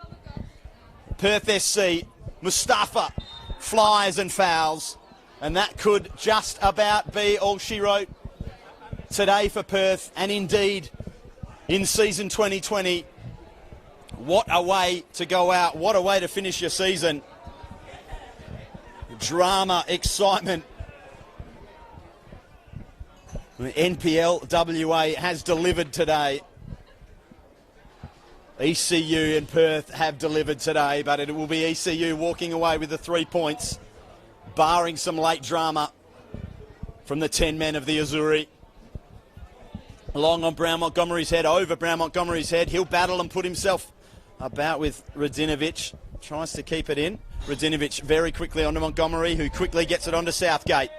Perth SC. Mustafa flies and fouls. And that could just about be all she wrote today for Perth. And indeed, in season 2020, what a way to go out. What a way to finish your season. Drama, excitement. The NPL WA has delivered today. ECU and Perth have delivered today, but it will be ECU walking away with the 3 points, barring some late drama from the 10 men of the Azzurri. Long on Brown Montgomery's head, over Brown Montgomery's head. He'll battle and put himself about with Radinovic. tries to keep it in. Radinovic very quickly onto Montgomery, who quickly gets it onto Southgate.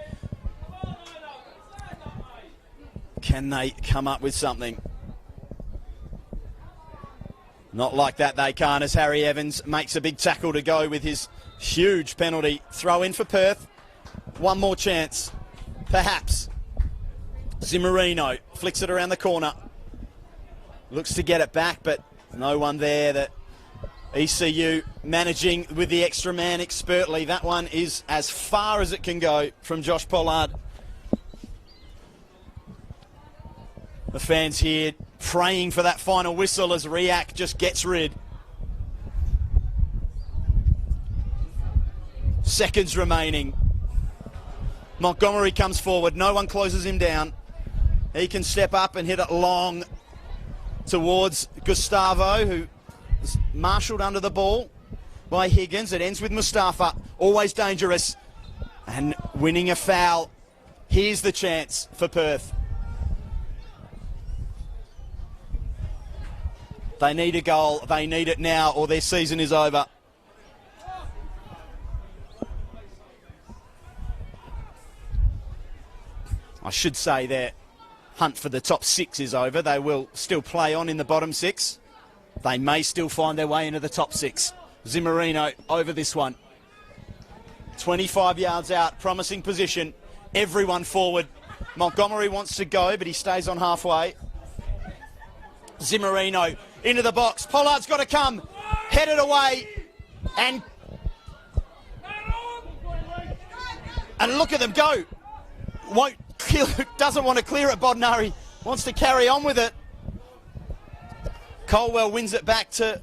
Can they come up with something? Not like that, they can't, as Harry Evans makes a big tackle to go with his huge penalty. Throw in for Perth. One more chance, perhaps. Zimmerino flicks it around the corner. Looks to get it back, but no one there. That ECU managing with the extra man expertly. That one is as far as it can go from Josh Pollard. The fans here praying for that final whistle as Riak just gets rid. Seconds remaining. Montgomery comes forward. No one closes him down. He can step up and hit it long towards Gustavo, who is marshalled under the ball by Higgins. It ends with Mustafa. Always dangerous. And winning a foul. Here's the chance for Perth. They need a goal. They need it now, or their season is over. I should say their hunt for the top 6 is over. They will still play on in the bottom 6. They may still find their way into the top 6. Zimmerino over this one. 25 yards out, promising position. Everyone forward. Montgomery wants to go, but he stays on halfway. Zimmerino into the box. Pollard's got to come. Headed away. And look at them go. Doesn't want to clear it, Bodnari. Wants to carry on with it. Colwell wins it back to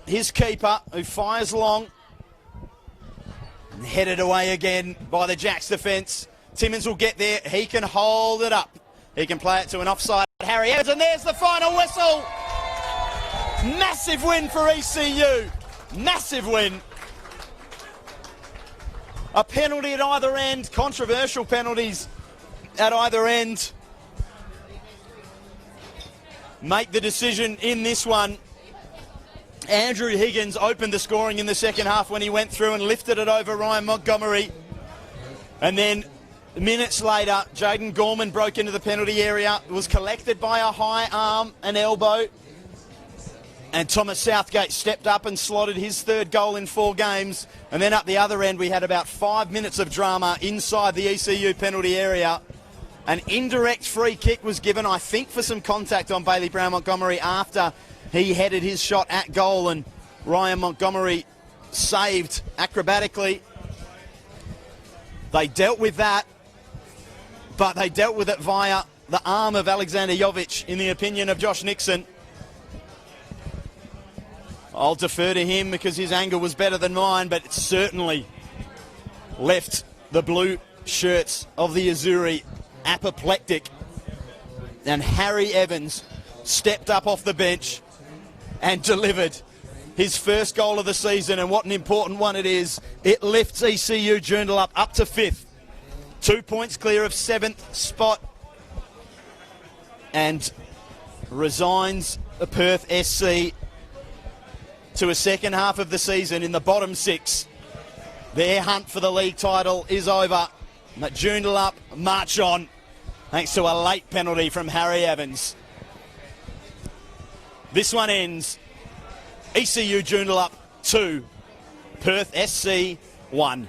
his keeper, who fires long. And headed away again by the Jacks defence. Timmins will get there. He can hold it up. He can play it to an offside. Harry Evans, and there's the final whistle. Massive win for ECU. Massive win. A penalty at either end. Controversial penalties at either end. Make the decision in this one. Andrew Higgins opened the scoring in the second half when he went through and lifted it over Ryan Montgomery. And then minutes later, Jaden Gorman broke into the penalty area. It was collected by a high arm and elbow. And Thomas Southgate stepped up and slotted his 3rd goal in 4 games. And then up the other end, we had about 5 minutes of drama inside the ECU penalty area. An indirect free kick was given, I think, for some contact on Bailey Brown Montgomery after he headed his shot at goal, and Ryan Montgomery saved acrobatically. They dealt with that, but they dealt with it via the arm of Alexander Jovic, in the opinion of Josh Nixon. I'll defer to him because his angle was better than mine, but it certainly left the blue shirts of the Azzurri apoplectic. And Harry Evans stepped up off the bench and delivered his first goal of the season, and what an important one it is. It lifts ECU Joondalup up to 5th. 2 points clear of 7th spot, and resigns the Perth SC to a second half of the season in the bottom 6. Their hunt for the league title is over. But Joondalup march on thanks to a late penalty from Harry Evans. This one ends ECU Joondalup 2, Perth SC 1.